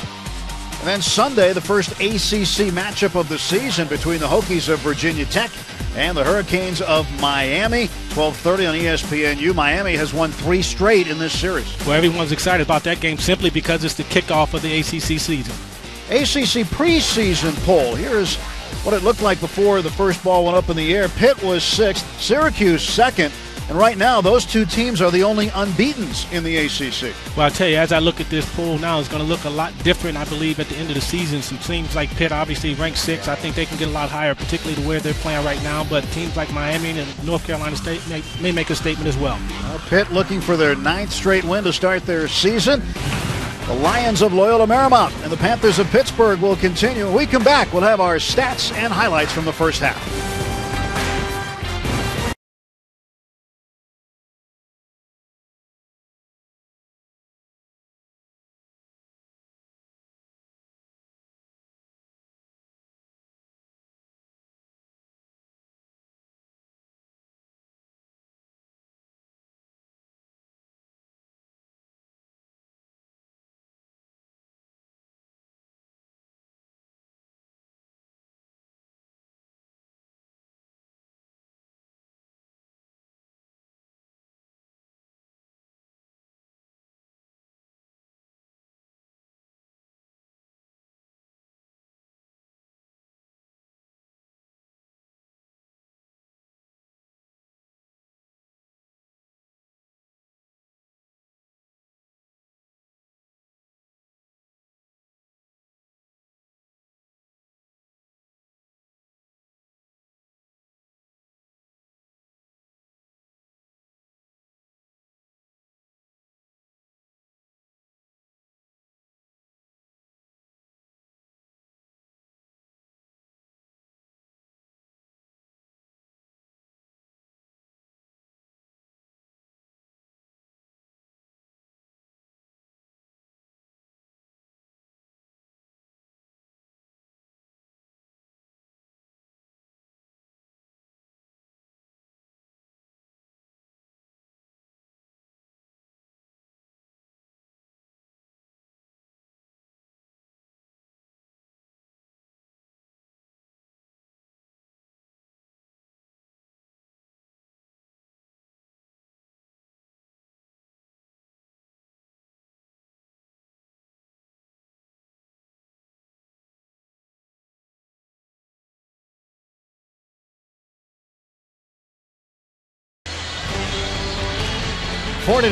And then Sunday, the first ACC matchup of the season between the Hokies of Virginia Tech and the Hurricanes of Miami. 12:30 on ESPNU. Miami has won 3 straight in this series. Well, everyone's excited about that game simply because it's the kickoff of the ACC season. ACC preseason poll. Here's what it looked like before the first ball went up in the air. Pitt was 6th, Syracuse 2nd. And right now, those two teams are the only unbeatens in the ACC. Well, I'll tell you, as I look at this poll now, it's going to look a lot different, I believe, at the end of the season. Some teams like Pitt, obviously ranked 6th. I think they can get a lot higher, particularly to where they're playing right now. But teams like Miami and North Carolina State may make a statement as well. Pitt looking for their 9th straight win to start their season. The Lions of Loyola Marymount and the Panthers of Pittsburgh will continue. When we come back, we'll have our stats and highlights from the first half.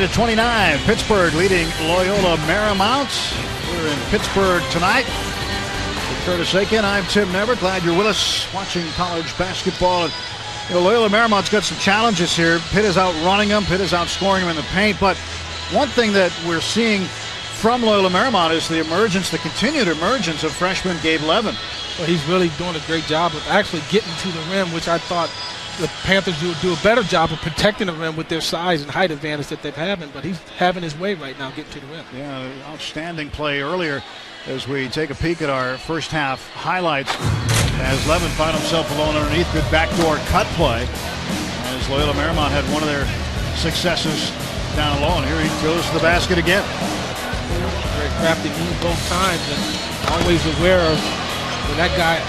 to 29, Pittsburgh leading Loyola Marymount. We're in Pittsburgh tonight. With Curtis Aiken, I'm Tim Neverett. Glad you're with us watching college basketball. And, Loyola Marymount's got some challenges here. Pitt is outrunning them. Pitt is outscoring them in the paint. But one thing that we're seeing from Loyola Marymount is the continued emergence of freshman Gabe Levin. Well, he's really doing a great job of actually getting to the rim, which I thought the Panthers would do a better job of protecting the rim with their size and height advantage that they've having, but he's having his way right now getting to the rim. Yeah, outstanding play earlier as we take a peek at our first half highlights as Levin found himself alone underneath. Good backdoor cut play as Loyola Marymount had one of their successes down low, and here he goes to the basket again. Very crafty move both times, and always aware of when that guy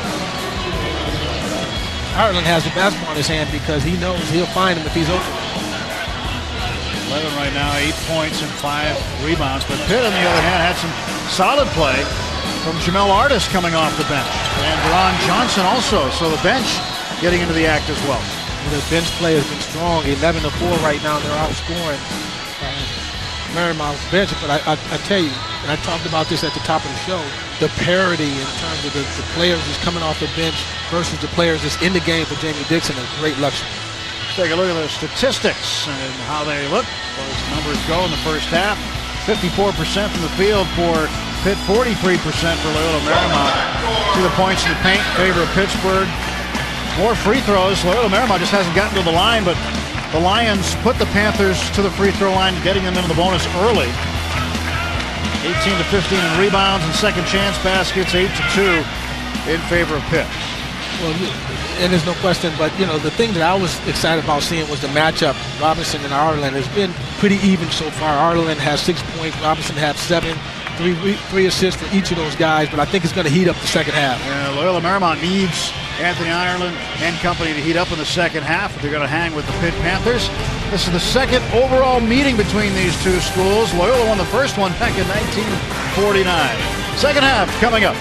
Ireland has the basketball in his hand, because he knows he'll find him if he's open. Levin right now 8 points and 5 rebounds, but Pitt on the other hand had some solid play from Jamel Artis coming off the bench, and Deron Johnson also, so the bench getting into the act as well. The bench play has been strong, 11-4 right now. They're outscoring Marymount's bench, but I tell you, and I talked about this at the top of the show, the parity in terms of the players that's coming off the bench versus the players that's in the game for Jamie Dixon is a great luxury. Let's take a look at the statistics and how they look. Those numbers go in the first half. 54% from the field for Pitt, 43% for Loyola Marymount. See the points in the paint in favor of Pittsburgh. more free throws. Loyola Marymount just hasn't gotten to the line, but the Lions put the Panthers to the free throw line, getting them into the bonus early. 18 to 15 in rebounds and second chance baskets, 8 to 2 in favor of Pitt. Well, and there's no question, but the thing that I was excited about seeing was the matchup. Robinson and Ireland has been pretty even so far. Ireland has 6 points, Robinson has 7, three assists for each of those guys, but I think it's going to heat up the second half. Loyola Marymount needs Anthony Ireland and company to heat up in the second half if they're going to hang with the Pitt Panthers. This is the second overall meeting between these two schools. Loyola won the first one back in 1949. Second half coming up.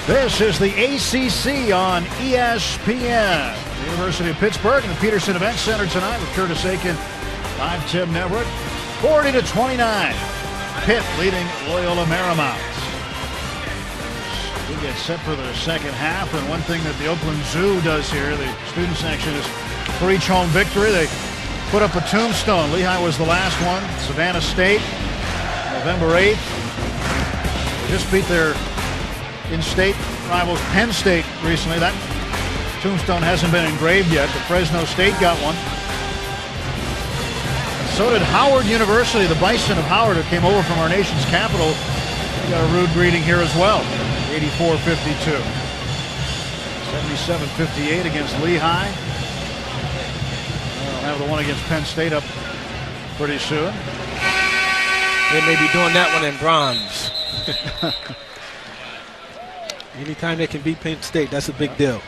This is the ACC on ESPN. The University of Pittsburgh and the Peterson Event Center tonight with Curtis Aiken, Live Tim Network. 40 to 29. Pitt leading Loyola Marymount. We get set for the second half, and one thing that the Oakland Zoo does here, the student section, is for each home victory, they put up a tombstone. Lehigh was the last one. Savannah State, November 8th. They just beat their in-state rivals Penn State recently. That tombstone hasn't been engraved yet, but Fresno State got one. And so did Howard University, the Bison of Howard, who came over from our nation's capital. They got a rude greeting here as well. 84-52. 77-58 against Lehigh. They'll have the one against Penn State up pretty soon. They may be doing that one in bronze. Anytime they can beat Penn State, that's a big deal.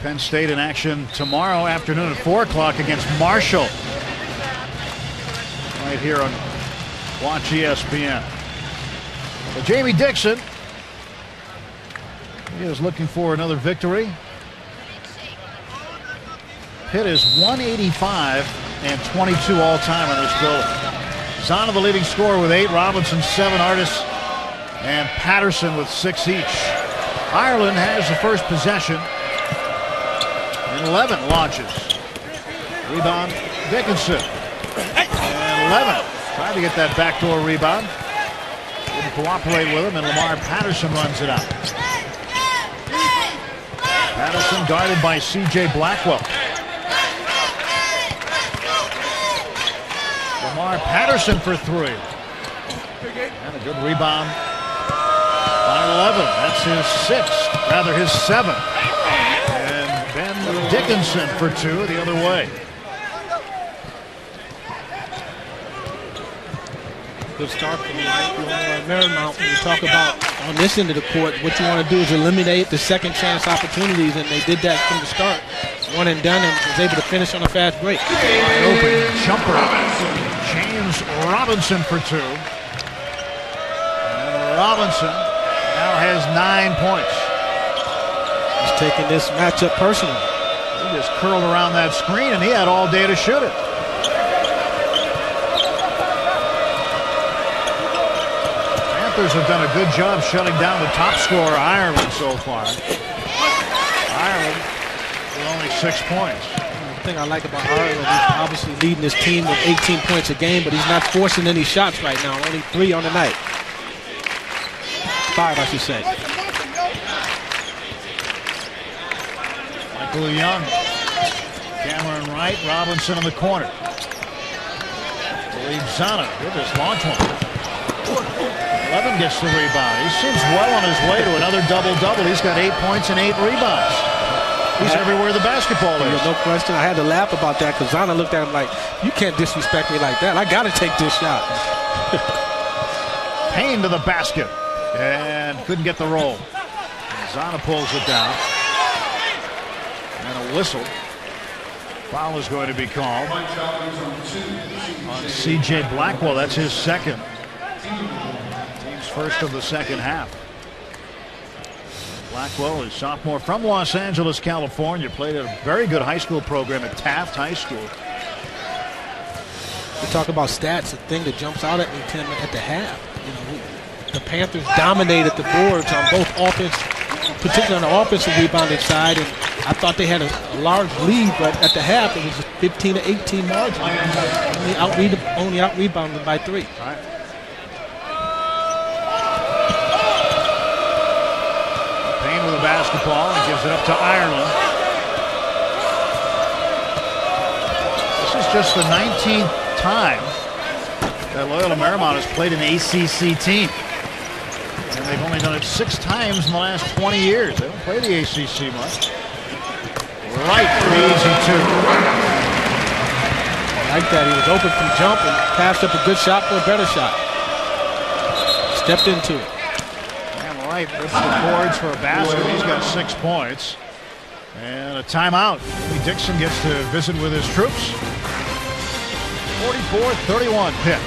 Penn State in action tomorrow afternoon at 4 o'clock against Marshall. Right here on Watch ESPN. So Jamie Dixon, he is looking for another victory. Pitt is 185 and 22 all-time in this building. Zana the leading scorer with 8, Robinson 7, Artis and Patterson with 6 each. Ireland has the first possession, and 11 launches. Rebound, Dickinson. And 11 trying to get that backdoor rebound. Didn't cooperate with him, and Lamar Patterson runs it out. Patterson guarded by C.J. Blackwell. Lamar Patterson for 3. And a good rebound by 11. That's his 6th, rather his 7th. And Ben Dickinson for 2 the other way. Good start from Marymount. When you talk about on this end of the court, what you want to do is eliminate the second chance opportunities, and they did that from the start. One and done, and was able to finish on a fast break. Wide open jumper. James Robinson for 2. And Robinson now has 9 points. He's taking this matchup personally. He just curled around that screen, and he had all day to shoot it. Panthers have done a good job shutting down the top scorer, Ireland, so far. Ireland with only 6 points. The thing I like about Ireland, he's obviously leading his team with 18 points a game, but he's not forcing any shots right now. Only 3 on the night. 5, I should say. Michael Young. Cameron Wright. Robinson in the corner. Zana with this launch one. 11 gets the rebound. He seems well on his way to another double-double. He's got 8 points and 8 rebounds. He's everywhere the basketball is. No question. I had to laugh about that because Zana looked at him like, you can't disrespect me like that. I got to take this shot. Payne to the basket. And couldn't get the roll. Zana pulls it down. And a whistle. Foul is going to be called on C.J. Blackwell. That's his second. Team's first of the second half. Blackwell is sophomore from Los Angeles, California. Played at a very good high school program at Taft High School. We talk about stats. The thing that jumps out at me, Tim, at the half. You know, the Panthers dominated the boards on both offense, particularly on the offensive rebounding side, and I thought they had a large lead, but at the half it was a 15 to 18 margin. Only out rebounded by 3. All right. Payne with the basketball and gives it up to Ireland. This is just the 19th time that Loyola Marymount has played an ACC team. And they've only done it 6 times in the last 20 years. They don't play the ACC much. Right for the easy 2. I like that. He was open from jump and passed up a good shot for a better shot. Stepped into it. And Wright rips the boards for a basket. He's got 6 points. And a timeout. Lee Dixon gets to visit with his troops. 44-31 Pitt.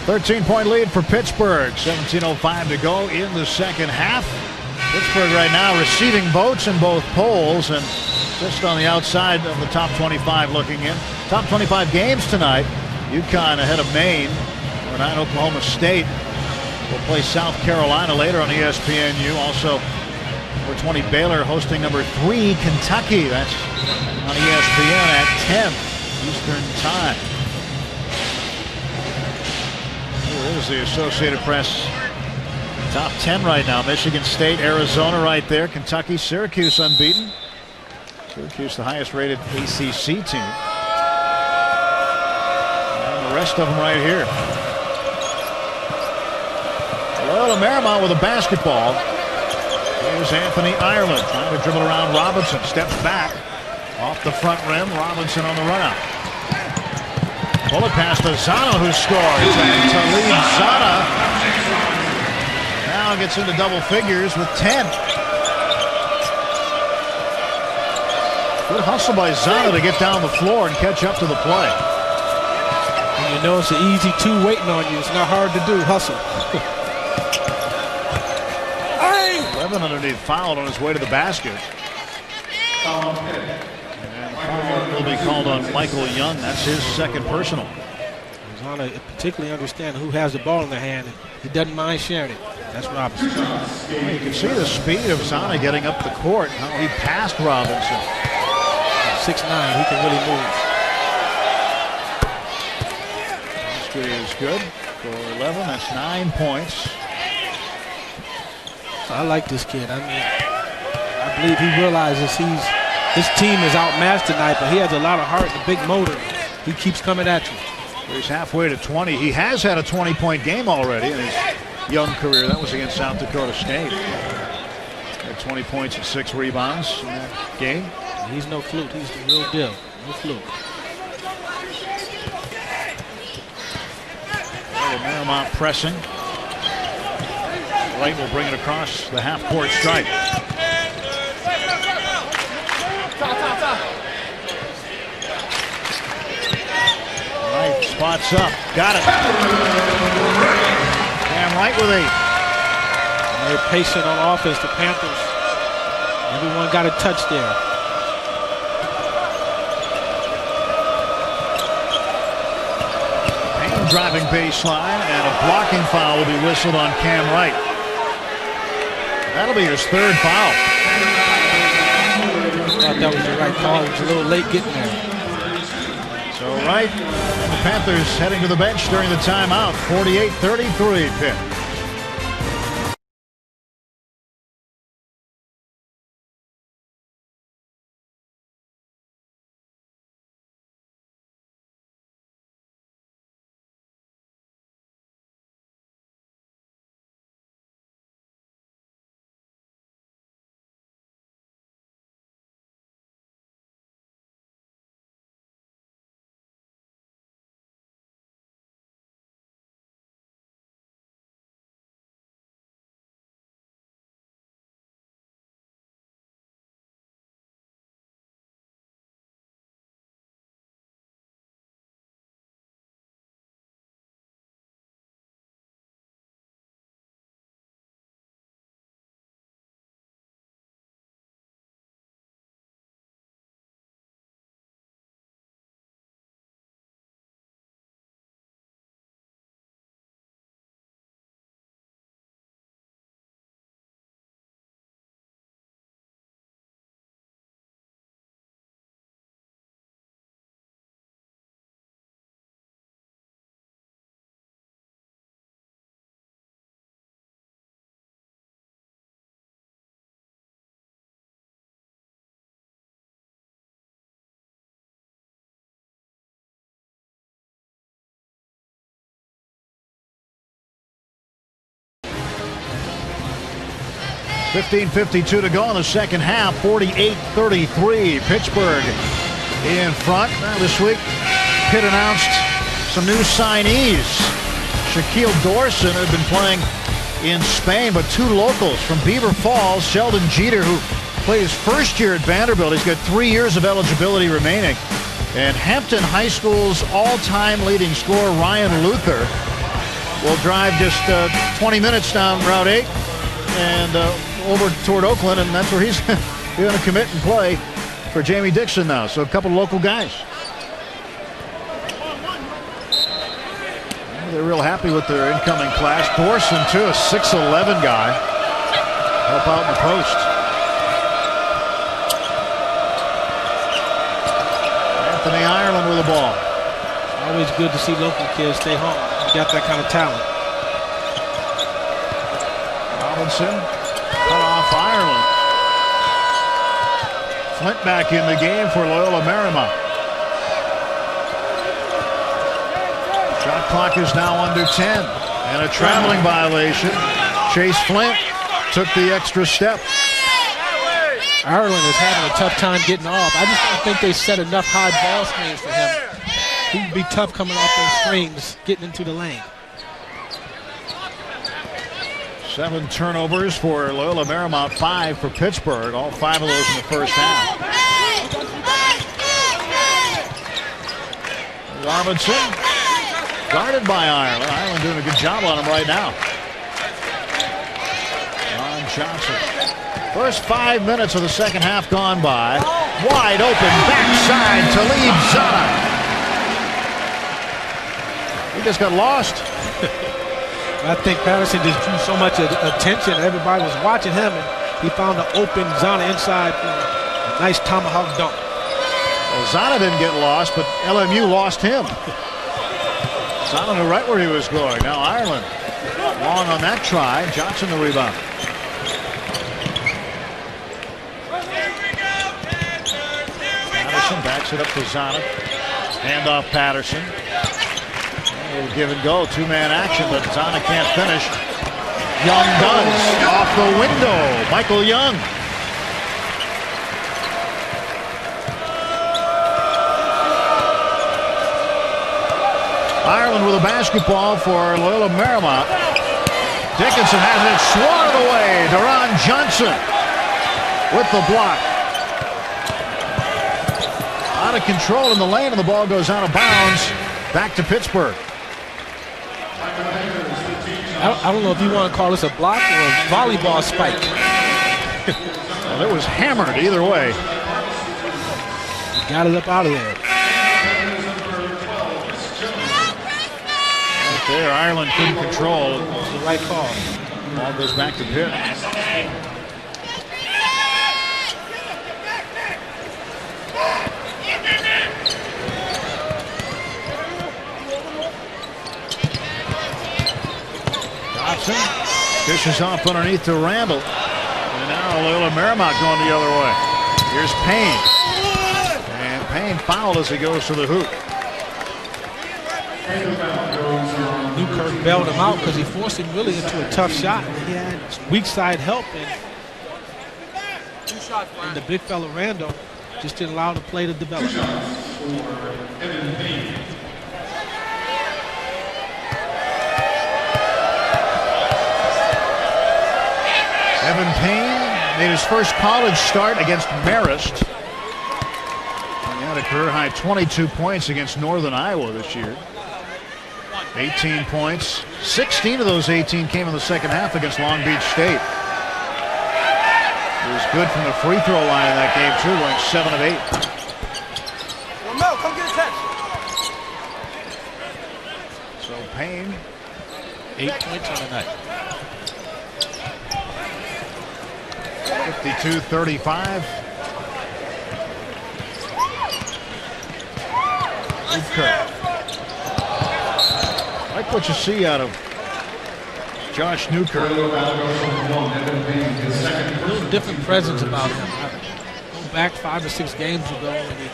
.13 lead for Pittsburgh. 17:05 to go in the second half. Pittsburgh right now receiving votes in both polls and just on the outside of the top 25 looking in. Top 25 games tonight. UConn ahead of Maine. Number 9 Oklahoma State will play South Carolina later on ESPNU. Also number 20 Baylor hosting number 3 Kentucky. That's on ESPN at 10 Eastern time. Here is the Associated Press top 10 right now. Michigan State, Arizona right there. Kentucky, Syracuse unbeaten. Syracuse the highest rated ACC team. And the rest of them right here. Loyola Marymount with a basketball. Here's Anthony Ireland trying to dribble around Robinson. Steps back off the front rim. Robinson on the run out. Bullet pass to Zana, who scores. And Talib Zana now gets into double figures with 10. Good hustle by Zana to get down the floor and catch up to the play. And you know it's an easy two waiting on you. It's not hard to do. Hustle. 11 underneath, fouled on his way to the basket. And foul will be called on Michael Young. That's his second personal. Zana particularly understand who has the ball in their hand. He doesn't mind sharing it. That's Robinson. Well, you can see the speed of Zana getting up the court. How he passed Robinson. 6'9", he can really move. This is good for 11. That's 9 points. I like this kid. I mean, I believe he realizes his team is outmatched tonight, but he has a lot of heart and a big motor. He keeps coming at you. He's halfway to 20. He has had a 20-point game already in his young career. That was against South Dakota State. Had 20 points and 6 rebounds in that game. He's no fluke. He's the real deal. No fluke. Marymount pressing. Wright will bring it across the half-court stripe. Wright spots up. Got it. Cam Wright with 8. They're patient on offense, the Panthers. Everyone got a touch there. Payne driving baseline, and a blocking foul will be whistled on Cam Wright. That'll be his third foul. I thought that was the right call. It was a little late getting there. So Wright and the Panthers heading to the bench during the timeout. 48-33 Pitt. .52 to go in the second half. 48-33. Pittsburgh in front. Now this week, Pitt announced some new signees. Shaquille Dorson had been playing in Spain, but 2 locals from Beaver Falls. Sheldon Jeter, who played his first year at Vanderbilt. He's got 3 years of eligibility remaining. And Hampton High School's all-time leading scorer, Ryan Luther, will drive just 20 minutes down Route 8 and over toward Oakland, and that's where he's going to commit and play for Jamie Dixon now. So a couple of local guys. They're real happy with their incoming class. Dorson, too, a 6'11 guy. Help out in the post. Anthony Ireland with the ball. Always good to see local kids stay home. You got that kind of talent. Robinson, cut off Ireland. Flint back in the game for Loyola Marymount. Shot clock is now under 10. And a traveling violation Chase Flint took the extra step. Ireland is having a tough time getting off. I just don't think they set enough high ball screens for him. He would be tough coming off those screens, getting into the lane. 7 turnovers for Loyola Marymount, 5 for Pittsburgh. All 5 of those in the first half. Robinson, guarded by Ireland. Ireland doing a good job on him right now. Ron Johnson. First 5 minutes of the second half gone by. Wide open backside to lead Zana. He just got lost. I think Patterson just drew so much attention. Everybody was watching him, and he found an open Zana inside. A nice tomahawk dunk. Well, Zana didn't get lost, but LMU lost him. Zana knew right where he was going. Now Ireland long on that try. Johnson the rebound. Patterson backs it up to Zana. Hand off Patterson. A little give and go. 2-man action, but Zana can't finish. Young does. Off the window. Michael Young. Ireland with a basketball for Loyola Marymount. Dickinson has it swatted away. Deron Johnson with the block. Out of control in the lane, and the ball goes out of bounds. Back to Pittsburgh. I don't know if you want to call this a block or a volleyball spike. Well, it was hammered either way. Got it up out of there. Right there, Ireland couldn't control. It was the right call. Ball goes back to Pitt. Dishes off underneath to Randall. And now Loyola Marymount going the other way. Here's Payne. And Payne fouled as he goes to the hoop. Newkirk bailed him out because he forced him really into a tough shot. He had weak side help, and the big fella Randall just didn't allow the play to develop. Evan Payne made his first college start against Marist. And he had a career-high 22 points against Northern Iowa this year. 18 points. 16 of those 18 came in the second half against Long Beach State. He was good from the free throw line in that game, too, going 7 of 8. Mel, come get a catch. So Payne, 8 points on the night. 52-35. Like what you see out of Josh Newkirk. A little different presence about him. Go back 5 or 6 games ago when he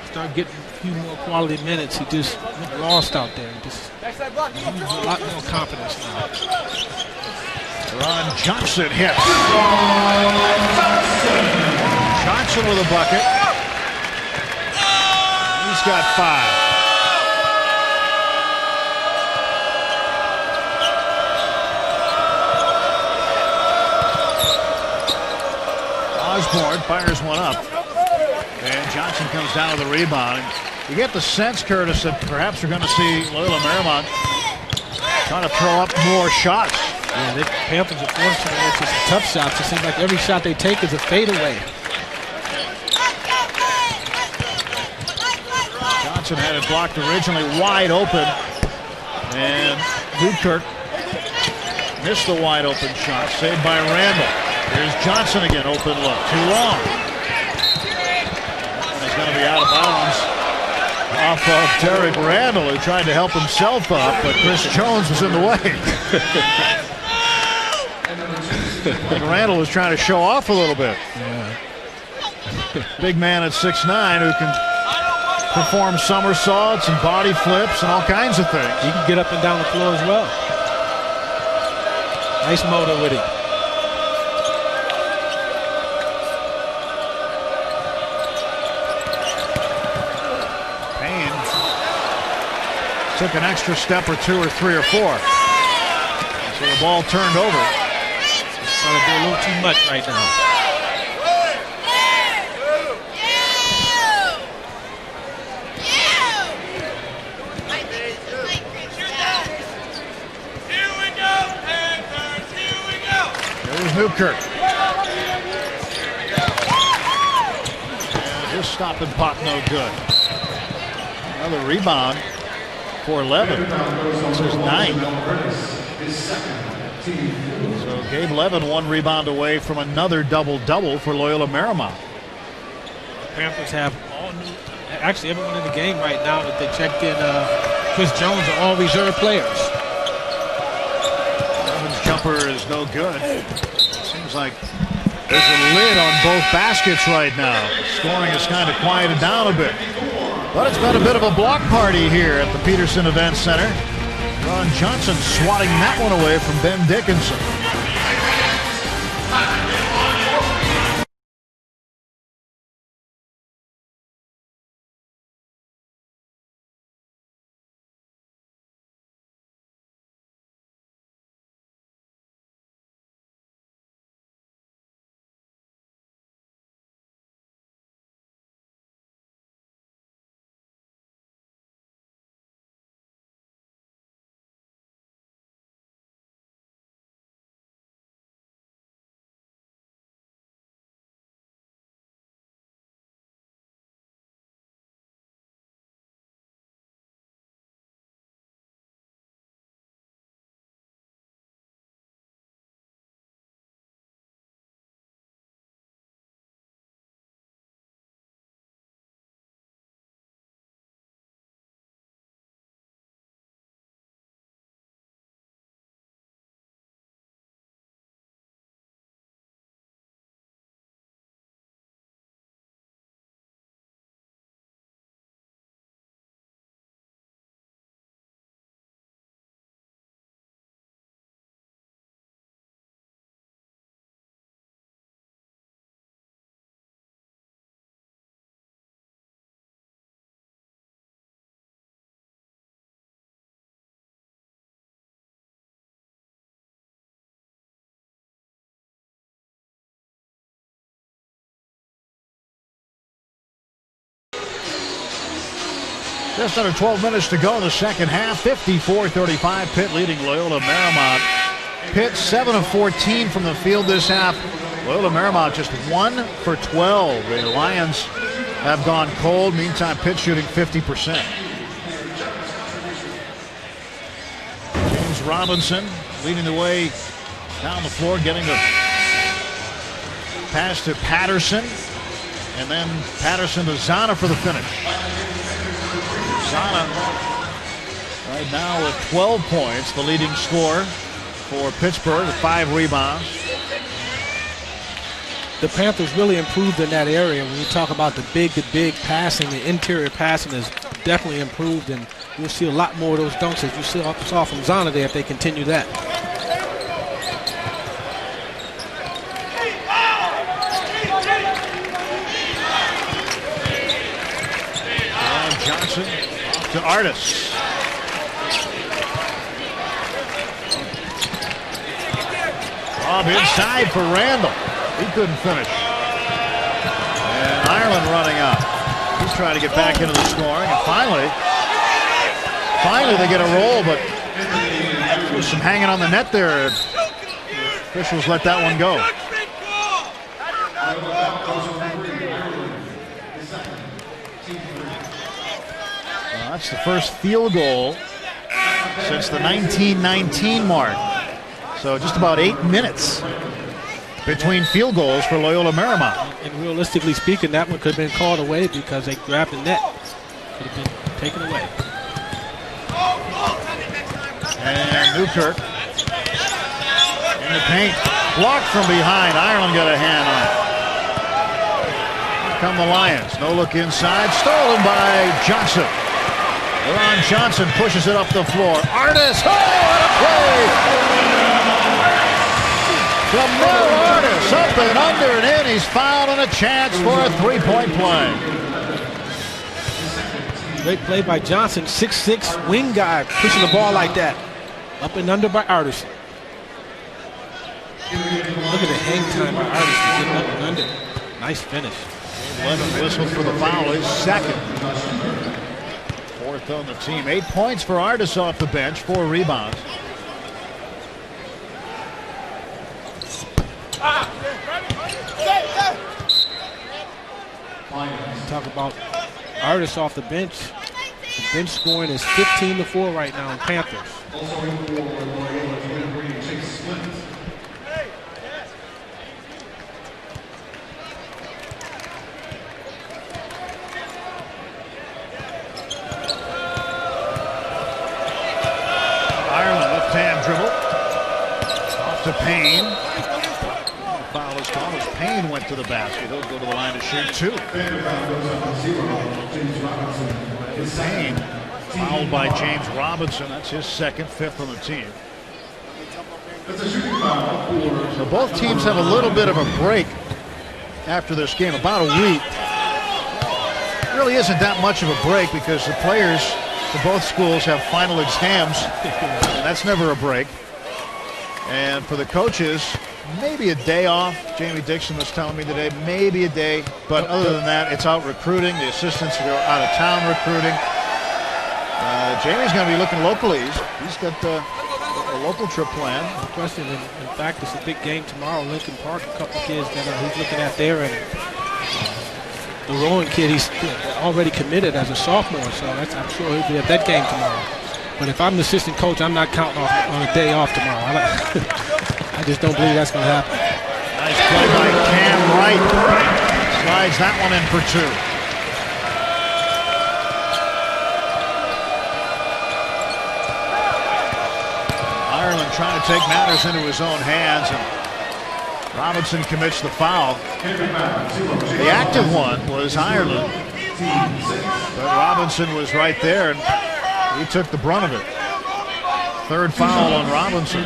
started getting a few more quality minutes. He just looked lost out there. Just a lot more confidence now. Ron Johnson hits. Johnson with a bucket. He's got 5. Osborne fires one up. And Johnson comes down with the rebound. And you get the sense, Curtis, that perhaps we're going to see Loyola Marymount trying to throw up more shots. Yeah, the Panthers are forcing to make some tough shots. It seems like every shot they take is a fadeaway. Johnson had it blocked originally wide open. And Newkirk missed the wide open shot, saved by Randall. Here's Johnson again, open look, too long. He's going to be out of bounds off of Derek Randall, who tried to help himself up, but Chris Jones was in the way. And Randall was trying to show off a little bit. Yeah. Big man at 6'9" who can perform somersaults and body flips and all kinds of things. He can get up and down the floor as well. Nice motor with it. Payne took an extra step or two or three or four. So the ball turned over. He's trying to do a little too much right now. Newkirk. And his stop and pop no good. Another rebound for Levin. This is 9th. So Gabe Levin 1 rebound away from another double-double for Loyola Marymount. Panthers have all new, actually everyone in the game right now that they checked in. Chris Jones are all reserve players. Levin's jumper is no good. Seems like there's a lid on both baskets right now. Scoring has kind of quieted down a bit. But it's been a bit of a block party here at the Peterson Event Center. Ron Johnson swatting that one away from Ben Dickinson. Just under 12 minutes to go in the second half. 54-35, Pitt leading Loyola Marymount. Pitt 7 of 14 from the field this half. Loyola Marymount just 1 for 12. The Lions have gone cold. Meantime, Pitt shooting 50%. James Robinson leading the way down the floor, getting the pass to Patterson. And then Patterson to Zana for the finish. Zana right now with 12 points, the leading scorer for Pittsburgh with 5 rebounds. The Panthers really improved in that area. When you talk about the big passing, the interior passing has definitely improved, and you'll see a lot more of those dunks as you saw from Zana there if they continue that. Johnson to Artis. Bob inside for Randall. He couldn't finish. And Ireland running out. He's trying to get back into the scoring. And finally they get a roll, but there's some hanging on the net there. Officials let that one go. That's the first field goal since the 1919 mark. So just about 8 minutes between field goals for Loyola Marymount. And realistically speaking, that one could have been called away because they grabbed the net. Could have been taken away. And Newkirk in the paint. Blocked from behind. Ireland got a hand on it. Here come the Lions. No look inside. Stolen by Johnson. Ron Johnson pushes it up the floor. Artis, what a play! Lamar Artis up and under and in. He's fouled and a chance for a three-point play. Great play by Johnson, 6'6", wing guy, pushing the ball like that. Up and under by Artis. Look at the hang time by Artis, getting up and under. Nice finish. 11 whistled for the foul, his second. Fourth on the team. 8 points for Artis off the bench, 4 rebounds. Talk about Artis off the bench. The bench scoring is 15-4 right now in Panthers. Ireland left-hand dribble. Off to Payne. Foul is called as Payne went to the basket. He'll go to the line to shoot 2. Payne fouled by James Robinson. That's his second, 5th on the team. So both teams have a little bit of a break after this game, about a week. It really isn't that much of a break because the players for both schools have final exams, and that's never a break. And for the coaches, maybe a day off. Jamie Dixon was telling me today, maybe a day. But other than that, it's out recruiting. The assistants are out of town recruiting. Jamie's going to be looking locally. He's got a local trip planned. No question. In fact, it's a big game tomorrow. Lincoln Park, a couple of kids that he's looking at there. And the Rowan kid, he's already committed as a sophomore. So I'm sure he'll be at that game tomorrow. But if I'm the assistant coach, I'm not counting on a day off tomorrow. I just don't believe that's going to happen. Nice play by Cam Wright. Slides that one in for 2. Ireland trying to take matters into his own hands, and Robinson commits the foul. The active one was Ireland, but Robinson was right there, and he took the brunt of it. 3rd foul on Robinson.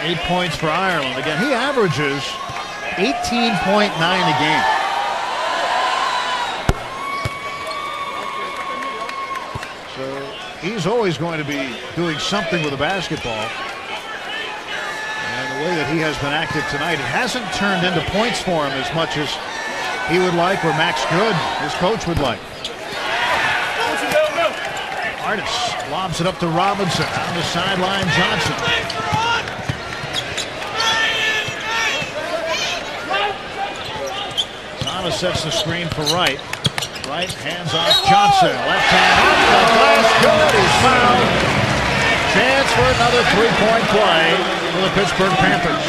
Eight points for Ireland. Again, he averages 18.9 a game. So he's always going to be doing something with a basketball. And the way that he has been active tonight, it hasn't turned into points for him as much as he would like, or Max Good, his coach, would like. Artis lobs it up to Robinson. On the sideline, Johnson. Thomas sets the screen for Wright. Wright hands off Johnson. Left hand off the glass. Good. He's fouled. Chance for another three-point play for the Pittsburgh Panthers.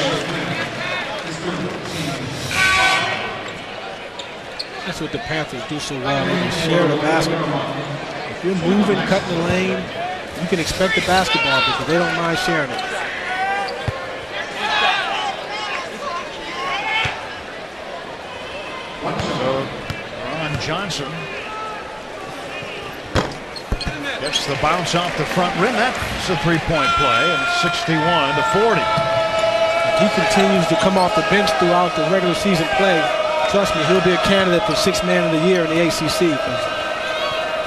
That's what the Panthers do so well. They share the basketball. If you're moving, cutting the lane, you can expect the basketball because they don't mind sharing it. Johnson gets the bounce off the front rim. That's a three-point play, and it's 61-40. If he continues to come off the bench throughout the regular season play, trust me, he'll be a candidate for 6th man of the year in the ACC because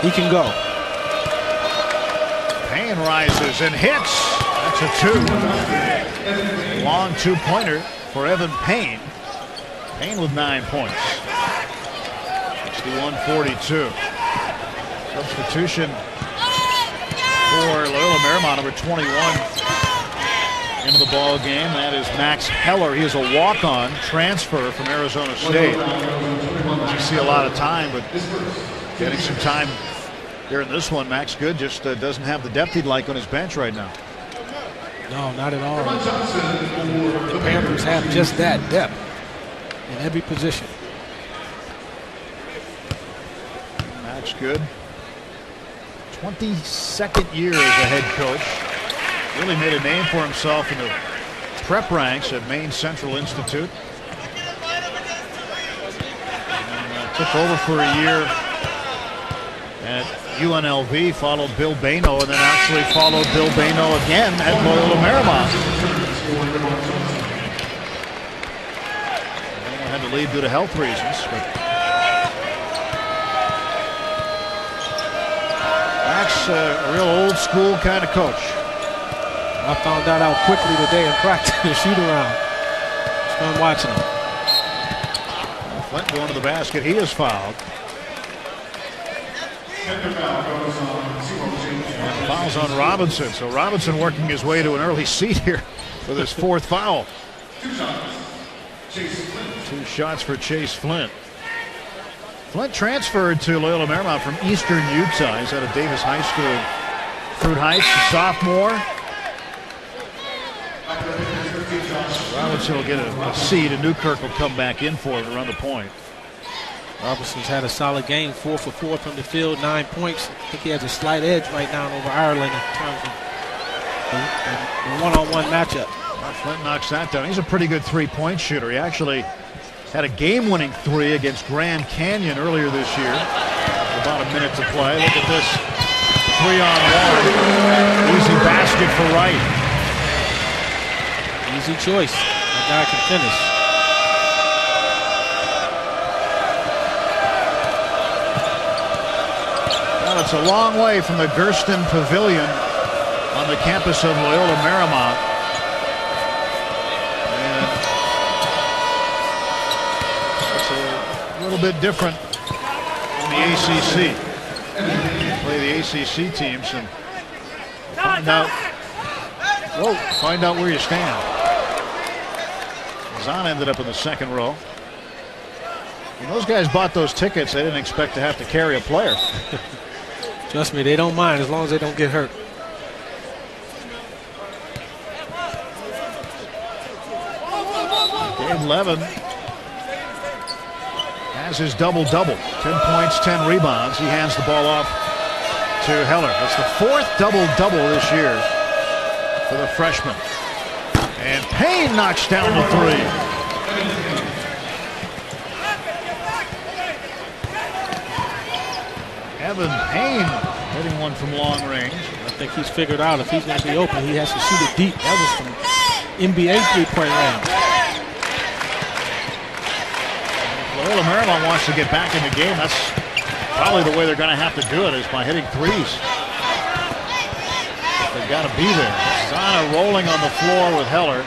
he can go. Payne rises and hits. That's a 2. Long 2-pointer for Evan Payne. Payne with 9 points. 61-42. Substitution for Loyola Marymount, number 21 into the ball game. That is Max Heller. He is a walk-on transfer from Arizona State. You see a lot of time, but getting some time here in this one. Max Good just doesn't have the depth he'd like on his bench right now. No, not at all. The Panthers have just that depth in every position. Max Good, 22nd year as a head coach. Really made a name for himself in the prep ranks at Maine Central Institute. Took over for a year at UNLV, followed Bill Bano, and then actually followed Bill Bano again at Loyola Marymount. Bano had to leave due to health reasons, but Mac's a real old school kind of coach. I found that out quickly today in practice. Shoot around. It's fun watching him. Flint going to the basket. He is fouled. And fouls on Robinson. So Robinson working his way to an early seat here with his fourth foul. 2 shots for Chase Flint. Flint transferred to Loyola Marymount from Eastern Utah. He's out of Davis High School, Fruit Heights, a sophomore. Robinson will get a seed, and Newkirk will come back in for him to run the point. Robinson's had a solid game, 4 for 4 from the field, 9 points. I think he has a slight edge right now over Ireland in terms of the one-on-one matchup. Flint knocks that down. He's a pretty good three-point shooter. He actually had a game-winning 3 against Grand Canyon earlier this year. About a minute to play. Look at this 3-on-1. Easy basket for Wright. Easy choice. That guy can finish. Well, it's a long way from the Gersten Pavilion on the campus of Loyola Marymount. And it's a little bit different in the ACC. Play the ACC teams and find out where you stand. Zahn ended up in the second row. When those guys bought those tickets, they didn't expect to have to carry a player. Trust me, they don't mind as long as they don't get hurt. Gabe Levin has his double-double. 10 points, 10 rebounds. He hands the ball off to Heller. It's the 4th double-double this year for the freshman. And Payne knocks down the 3. Evan Payne hitting one from long range. I think he's figured out if he's going to be open, he has to shoot it deep. That was from NBA three-point range. Loyola Marymount wants to get back in the game. That's probably the way they're going to have to do it, is by hitting threes. They've got to be there. Zana rolling on the floor with Heller.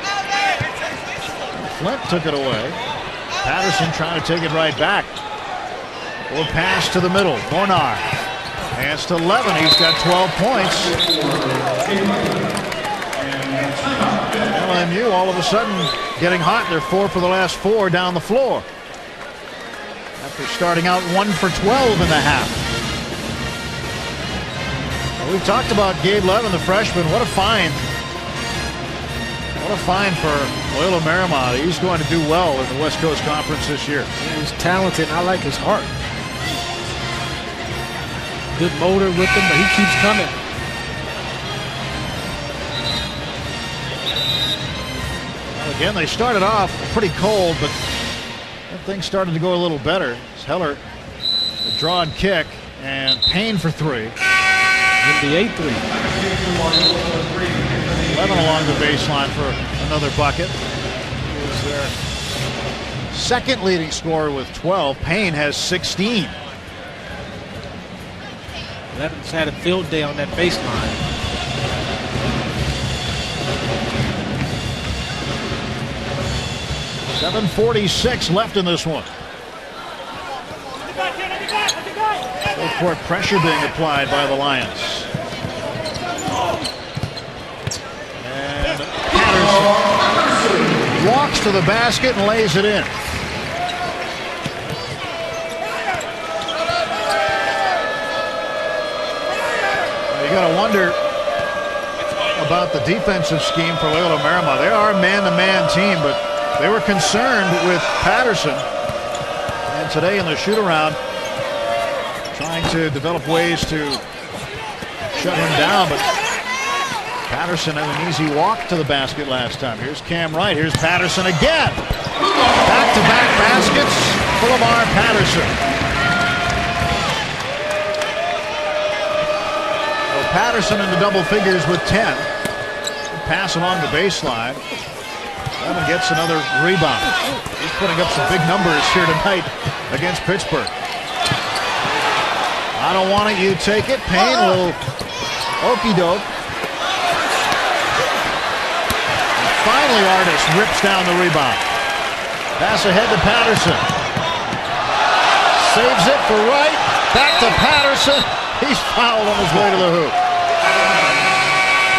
Flint took it away. Patterson trying to take it right back. Or pass to the middle. Mornar. Hands to Levin. He's got 12 points. LMU all of a sudden getting hot. They're 4 for the last 4 down the floor. After starting out 1 for 12 in the half. Well, we've talked about Gabe Levin, the freshman. What a find. What a find for Loyola Marymount. He's going to do well in the West Coast Conference this year. Yeah, he's talented, and I like his heart. Good motor with him, but he keeps coming. Well, again, they started off pretty cold, but things started to go a little better. It's Heller, the draw and kick, and Payne for 3. NBA 3. 11 along the baseline for another bucket. He was their second leading scorer with 12. Payne has 16. Levin's had a field day on that baseline. .746 left in this one. Full court pressure being applied by the Lions. And Patterson walks to the basket and lays it in. You got to wonder about the defensive scheme for Loyola Marymount. They are a man-to-man team, but they were concerned with Patterson. And today in the shoot-around, trying to develop ways to shut him down, but Patterson had an easy walk to the basket last time. Here's Cam Wright. Here's Patterson again. Back-to-back baskets for Lamar Patterson. Well, Patterson in the double figures with 10. Pass along the baseline. Evan gets another rebound. He's putting up some big numbers here tonight against Pittsburgh. I don't want it, you take it. Payne will okey-doke. Finally, Artis rips down the rebound. Pass ahead to Patterson. Saves it for Wright. Back to Patterson. He's fouled on his way to the hoop.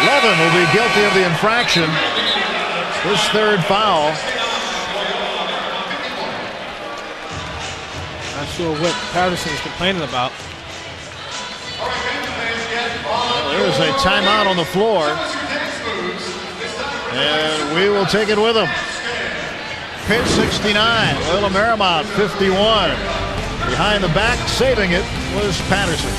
Levin will be guilty of the infraction. His third foul. Not sure what Patterson is complaining about. Well, there is a timeout on the floor. And we will take it with him. Pitt 69, Loyola Marymount 51. Behind the back, saving it, was Patterson.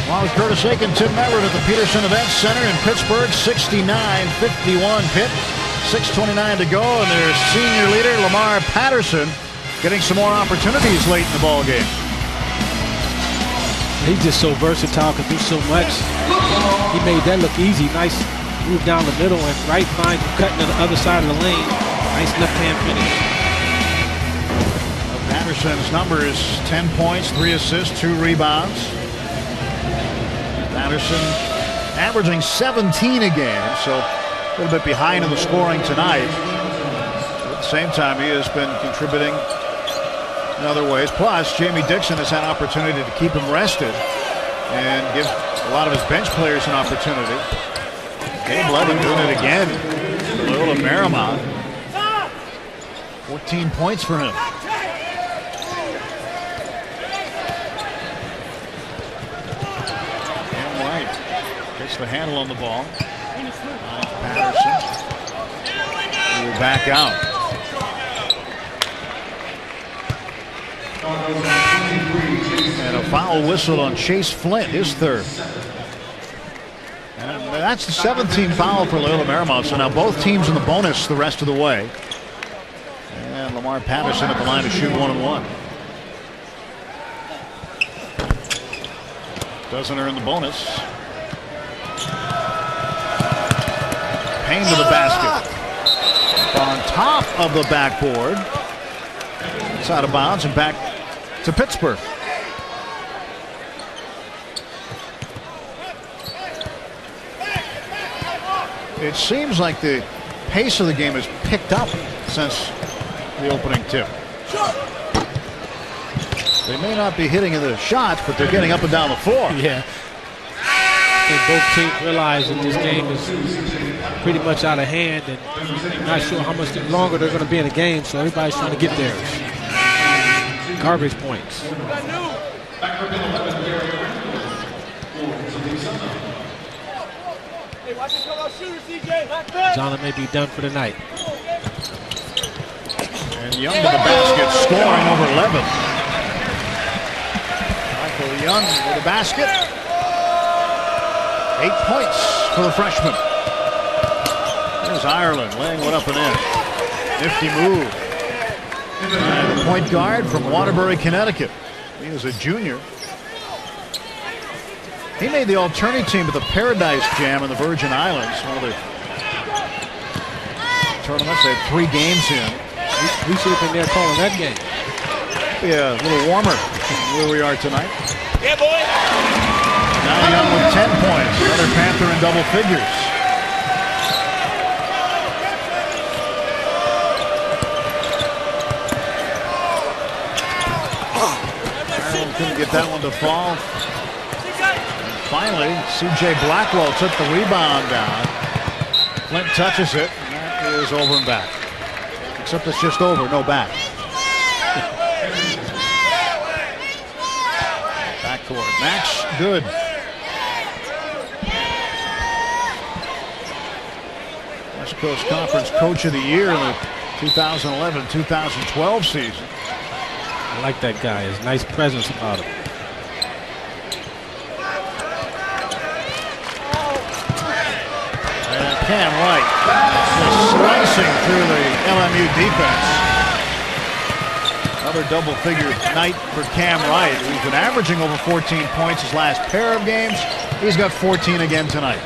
Along with Curtis Aiken, Tim Everett at the Peterson Events Center in Pittsburgh. 69-51 Pitt. 6:29 to go, and their senior leader, Lamar Patterson, getting some more opportunities late in the ball game. He's just so versatile, can do so much. He made that look easy. Nice move down the middle, and Wright finds him cutting to the other side of the lane. Nice left-hand finish. Patterson's number is 10 points, 3 assists, 2 rebounds. Patterson averaging 17 a game, so a little bit behind in the scoring tonight. At the same time, he has been contributing in other ways. Plus, Jamie Dixon has had opportunity to keep him rested and give a lot of his bench players an opportunity. Gabe Levin doing it again. Loyola Marymount. 14 points for him. Gets the handle on the ball. Patterson will back out. And a foul whistle on Chase Flint, his third. And that's the 17th foul for Loyola Marymount. So now both teams in the bonus the rest of the way. And Lamar Patterson at the line to shoot 1-1. Doesn't earn the bonus. Payne to the basket. On top of the backboard. It's out of bounds and back to Pittsburgh. It seems like the pace of the game has picked up since the opening tip. They may not be hitting the shots, but they're getting up and down the floor. Yeah. I think both teams realize that this game is pretty much out of hand, and not sure how much longer they're going to be in the game, so everybody's trying to get theirs. Garbage points. Zana may be done for the night. And Young to the basket, scoring over 11. Michael Young with the basket. 8 points for the freshman. There's Ireland laying one up and in. Nifty move. And the point guard from Waterbury, Connecticut. He was a junior. He made the alternate team at the Paradise Jam in the Virgin Islands. One of the tournaments. They had 3 games in. We should have been there calling that game. Yeah, a little warmer where we are tonight. Yeah, boy. Now Young with 10 points. Another Panther in double figures. Ireland couldn't get that one to fall. And finally, C.J. Blackwell took the rebound down. Flint touches it, and that is over and back. Except it's just over, no back. Backcourt. Max Good. West Coast Conference Coach of the Year in the 2011-2012 season. I like that guy. His nice presence about him. And Cam Wright just slicing through the LMU defense. Another double-figure night for Cam Wright, who's been averaging over 14 points his last pair of games. He's got 14 again tonight.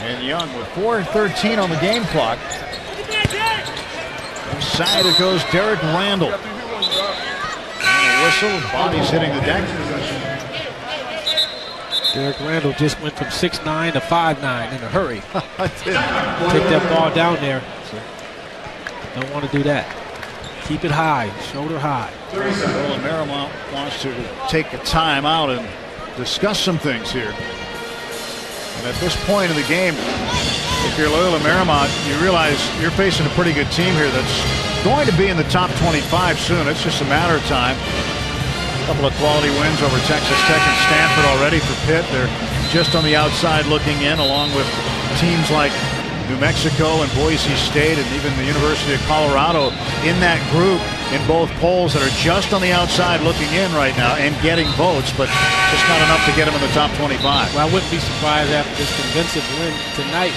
And Young with 4:13 on the game clock. Inside it goes Derek Randall. And a whistle, body's hitting the deck. Derek Randall just went from 6'9" to 5'9" in a hurry. Take Take that ball down there. Don't want to do that. Keep it high, shoulder high. Loyola Marymount wants to take a timeout and discuss some things here. And at this point in the game, if you're Loyola Marymount, you realize you're facing a pretty good team here that's going to be in the top 25 soon. It's just a matter of time. A couple of quality wins over Texas Tech and Stanford already for Pitt. They're just on the outside looking in, along with teams like New Mexico and Boise State and even the University of Colorado in that group in both polls that are just on the outside looking in right now and getting votes, but just not enough to get them in the top 25. Well, I wouldn't be surprised after this convincing win tonight.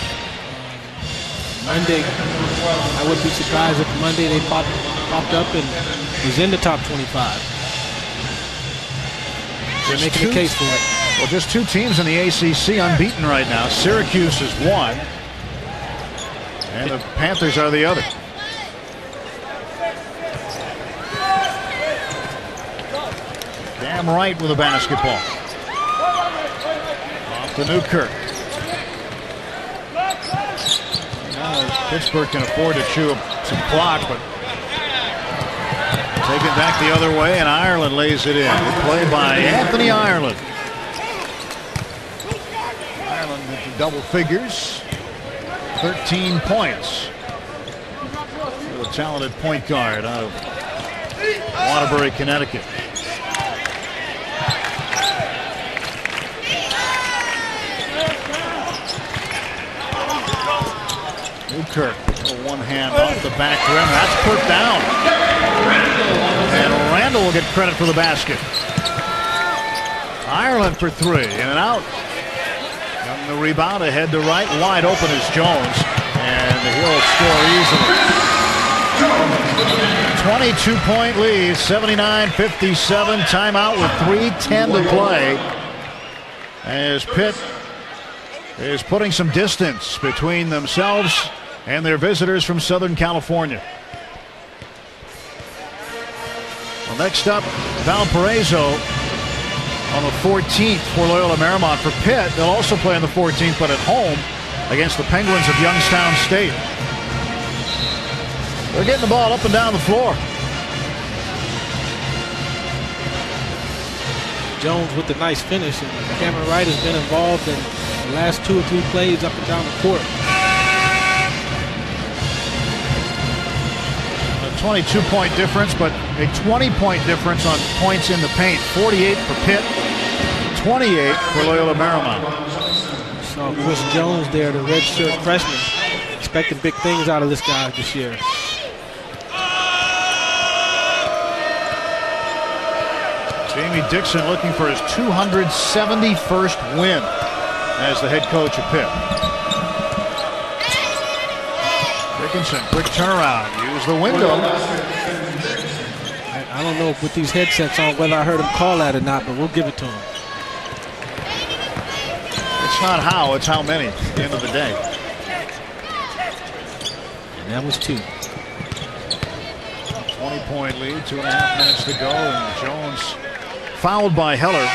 Monday, I wouldn't be surprised if Monday they popped up and was in the top 25. They're making a case for it. Well, just 2 teams in the ACC unbeaten right now. Syracuse is one, and the Panthers are the other. Cam Wright with a basketball. Off to Newkirk. Now Pittsburgh can afford to chew some clock, but take it back the other way, and Ireland lays it in. Good play by Anthony Ireland. Ireland into double figures. 13 points. For the talented point guard out of Waterbury, Connecticut. Newkirk, one hand off the back rim. That's put down. And Randall will get credit for the basket. Ireland for 3, in and out. Young the rebound, ahead to right, wide open is Jones. And he'll score easily. 22-point lead, 79-57. Timeout with 3:10 to play. As Pitt is putting some distance between themselves and their visitors from Southern California. Well, next up, Valparaiso on the 14th for Loyola Marymount. For Pitt, they'll also play on the 14th, but at home against the Penguins of Youngstown State. They're getting the ball up and down the floor. Jones with the nice finish, and Cameron Wright has been involved in the last 2 or 3 plays up and down the court. A 22-point difference, but a 20-point difference on points in the paint. 48 for Pitt, 28 for Loyola Marymount. Saw Chris Jones there, the redshirt freshman. Expecting big things out of this guy this year. Jamie Dixon looking for his 271st win as the head coach of Pitt. Dickinson, quick turnaround, use the window. I don't know with these headsets on whether I heard him call that or not, but we'll give it to him. It's not how, it's how many at the end of the day. And that was 2. 20-point lead, 2.5 minutes to go, and Jones fouled by Heller.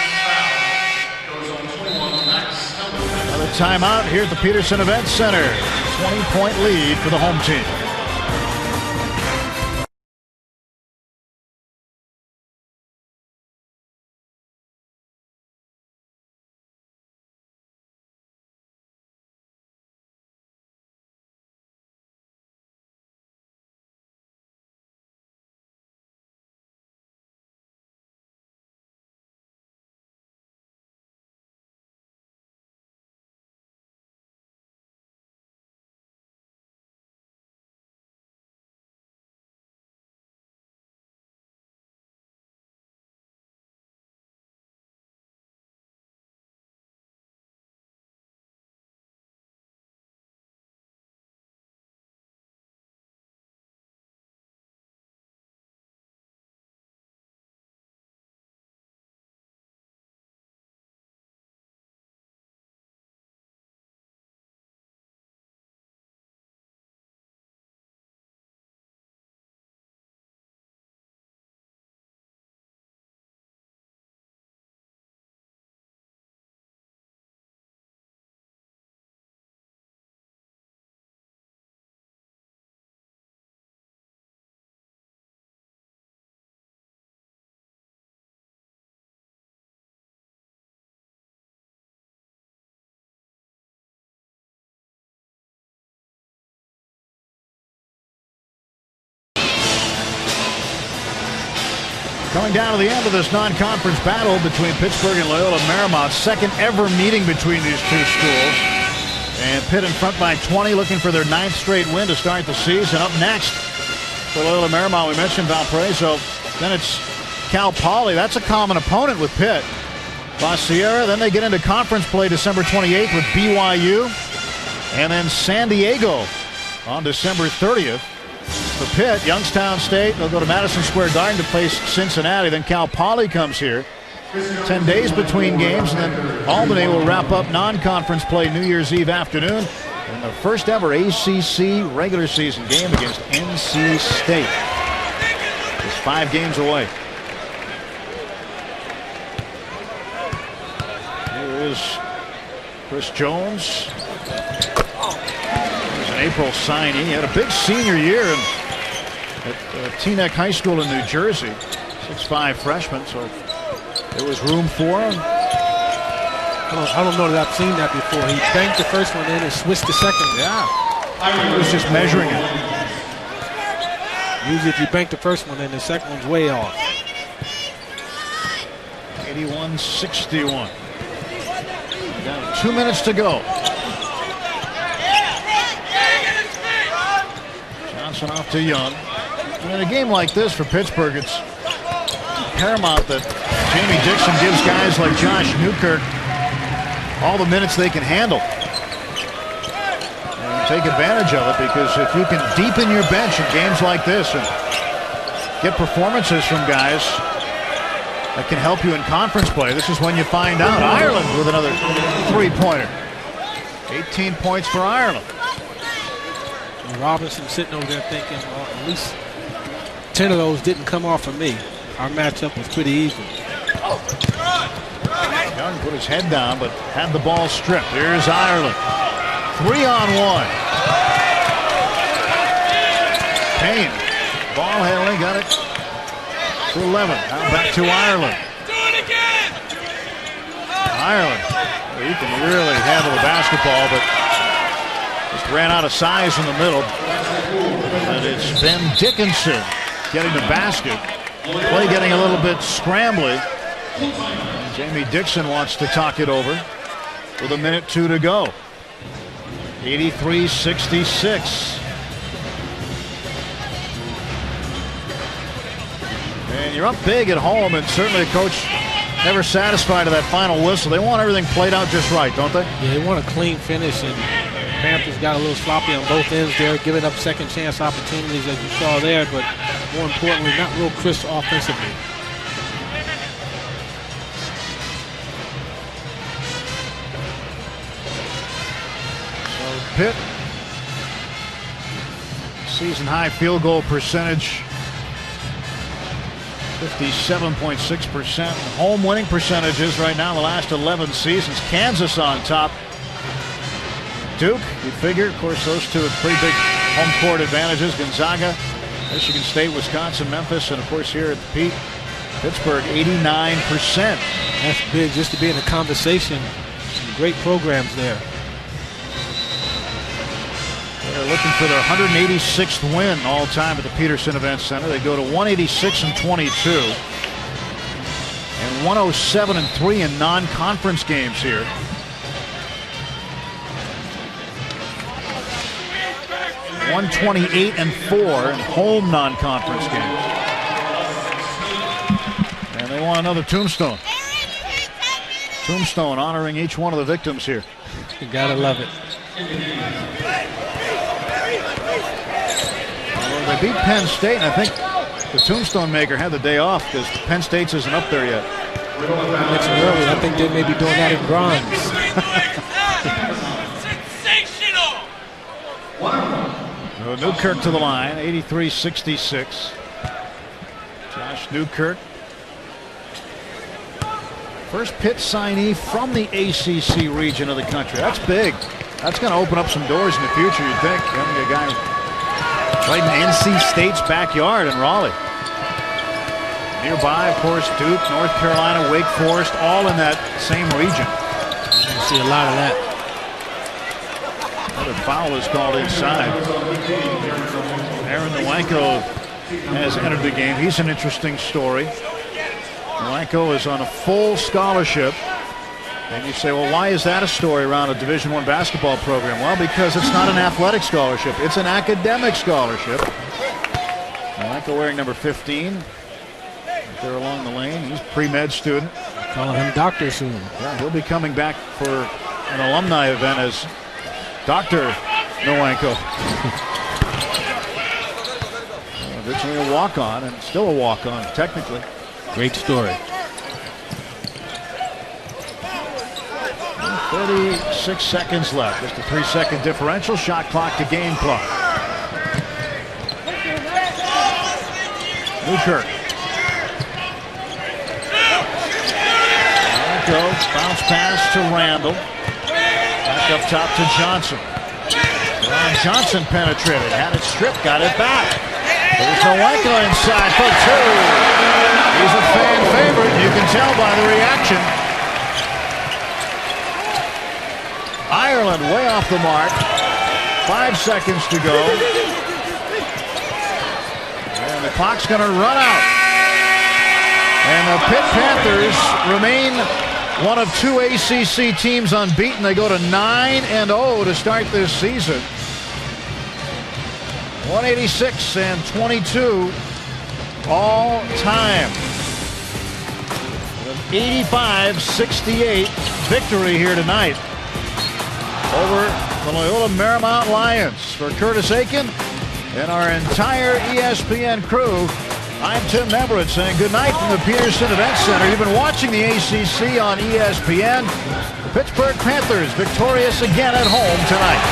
Another timeout here at the Peterson Event Center. 20-point lead for the home team. Coming down to the end of this non-conference battle between Pittsburgh and Loyola Marymount. Second ever meeting between these two schools. And Pitt in front by 20, looking for their 9th straight win to start the season. Up next for Loyola Marymount, we mentioned Valparaiso. Then it's Cal Poly. That's a common opponent with Pitt. La Sierra. Then they get into conference play December 28th with BYU. And then San Diego on December 30th. For Pitt, Youngstown State, they'll go to Madison Square Garden to face Cincinnati. Then Cal Poly comes here. 10 days between games, and then Albany will wrap up non-conference play New Year's Eve afternoon. And the first ever ACC regular season game against NC State. Just 5 games away. Here is Chris Jones. He's an April signee. He had a big senior year at Teaneck High School in New Jersey. 6'5" freshman, so there was room for him. I don't know that I've seen that before. He banked the first one in and switched the second one. Yeah. He was just measuring it. Usually if you bank the first one in, the second one's way off. 81-61. Down to 2 minutes to go. Johnson off to Young. And in a game like this for Pittsburgh, it's paramount that Jamie Dixon gives guys like Josh Newkirk all the minutes they can handle. And take advantage of it, because if you can deepen your bench in games like this and get performances from guys that can help you in conference play, this is when you find out. Ireland with another three-pointer. 18 points for Ireland. Robinson sitting over there thinking, well, at least 10 of those didn't come off of me. Our matchup was pretty even. Young put his head down, but had the ball stripped. Here's Ireland. 3-on-1. Payne. Ball handling, got it to 11. Now back to Ireland. Do it again! Ireland. Well, you can really handle the basketball, but just ran out of size in the middle. And it's Ben Dickinson getting the basket. Play getting a little bit scrambly. And Jamie Dixon wants to talk it over. with 1:02 to go. 83-66. And you're up big at home, and certainly the coach never satisfied of that final whistle. They want everything played out just right, don't they? Yeah, they want a clean finish, and Panthers got a little sloppy on both ends there, giving up second chance opportunities as you saw there, but more importantly, not real crisp offensively. So Pitt, season high field goal percentage, 57.6%. Home winning percentages right now in the last 11 seasons. Kansas on top. Duke, you figure, of course, those two have pretty big home court advantages. Gonzaga, Michigan State, Wisconsin, Memphis, and of course here at the Pitt, Pittsburgh, 89%. That's big just to be in the conversation. Some great programs there. They're looking for their 186th win all time at the Peterson Event Center. They go to 186-22 and 107-3 in non-conference games here. $128-4 in home non-conference games. And they want another tombstone. Tombstone honoring each one of the victims here. You gotta love it. Well, they beat Penn State, and I think the tombstone maker had the day off because Penn State's isn't up there yet. I mentioned earlier, I think they may be doing that in bronze. Newkirk to the line, 83-66. Josh Newkirk. First Pitt signee from the ACC region of the country. That's big. That's going to open up some doors in the future, you'd think. Having a guy played in NC State's backyard in Raleigh. Nearby, of course, Duke, North Carolina, Wake Forest, all in that same region. You see a lot of that. Another foul is called inside. Aaron Nowanko has entered the game. He's an interesting story. Nowanko is on a full scholarship. And you say, well, why is that a story around a Division I basketball program? Well, because it's not an athletic scholarship. It's an academic scholarship. Nowanko wearing number 15. There along the lane. He's a pre-med student. Calling him doctor soon. Yeah, he'll be coming back for an alumni event as Dr. Nowanko. Originally a walk-on and still a walk-on, technically. Great story. 36 seconds left. Just a 3-second differential. Shot clock to game clock. Newkirk. Bounce pass to Randall. Back up top to Johnson. Ron Johnson penetrated. Had it stripped. Got it back. There's Nowanko inside for two. He's a fan favorite. You can tell by the reaction. Ireland way off the mark. 5 seconds to go. And the clock's going to run out. And the Pitt Panthers remain one of two ACC teams unbeaten. They go to 9-0 to start this season. 186-22 all time. An 85-68 victory here tonight over the Loyola Marymount Lions. For Curtis Aiken and our entire ESPN crew, I'm Tim Everett saying good night from the Peterson Event Center. You've been watching the ACC on ESPN. The Pittsburgh Panthers victorious again at home tonight.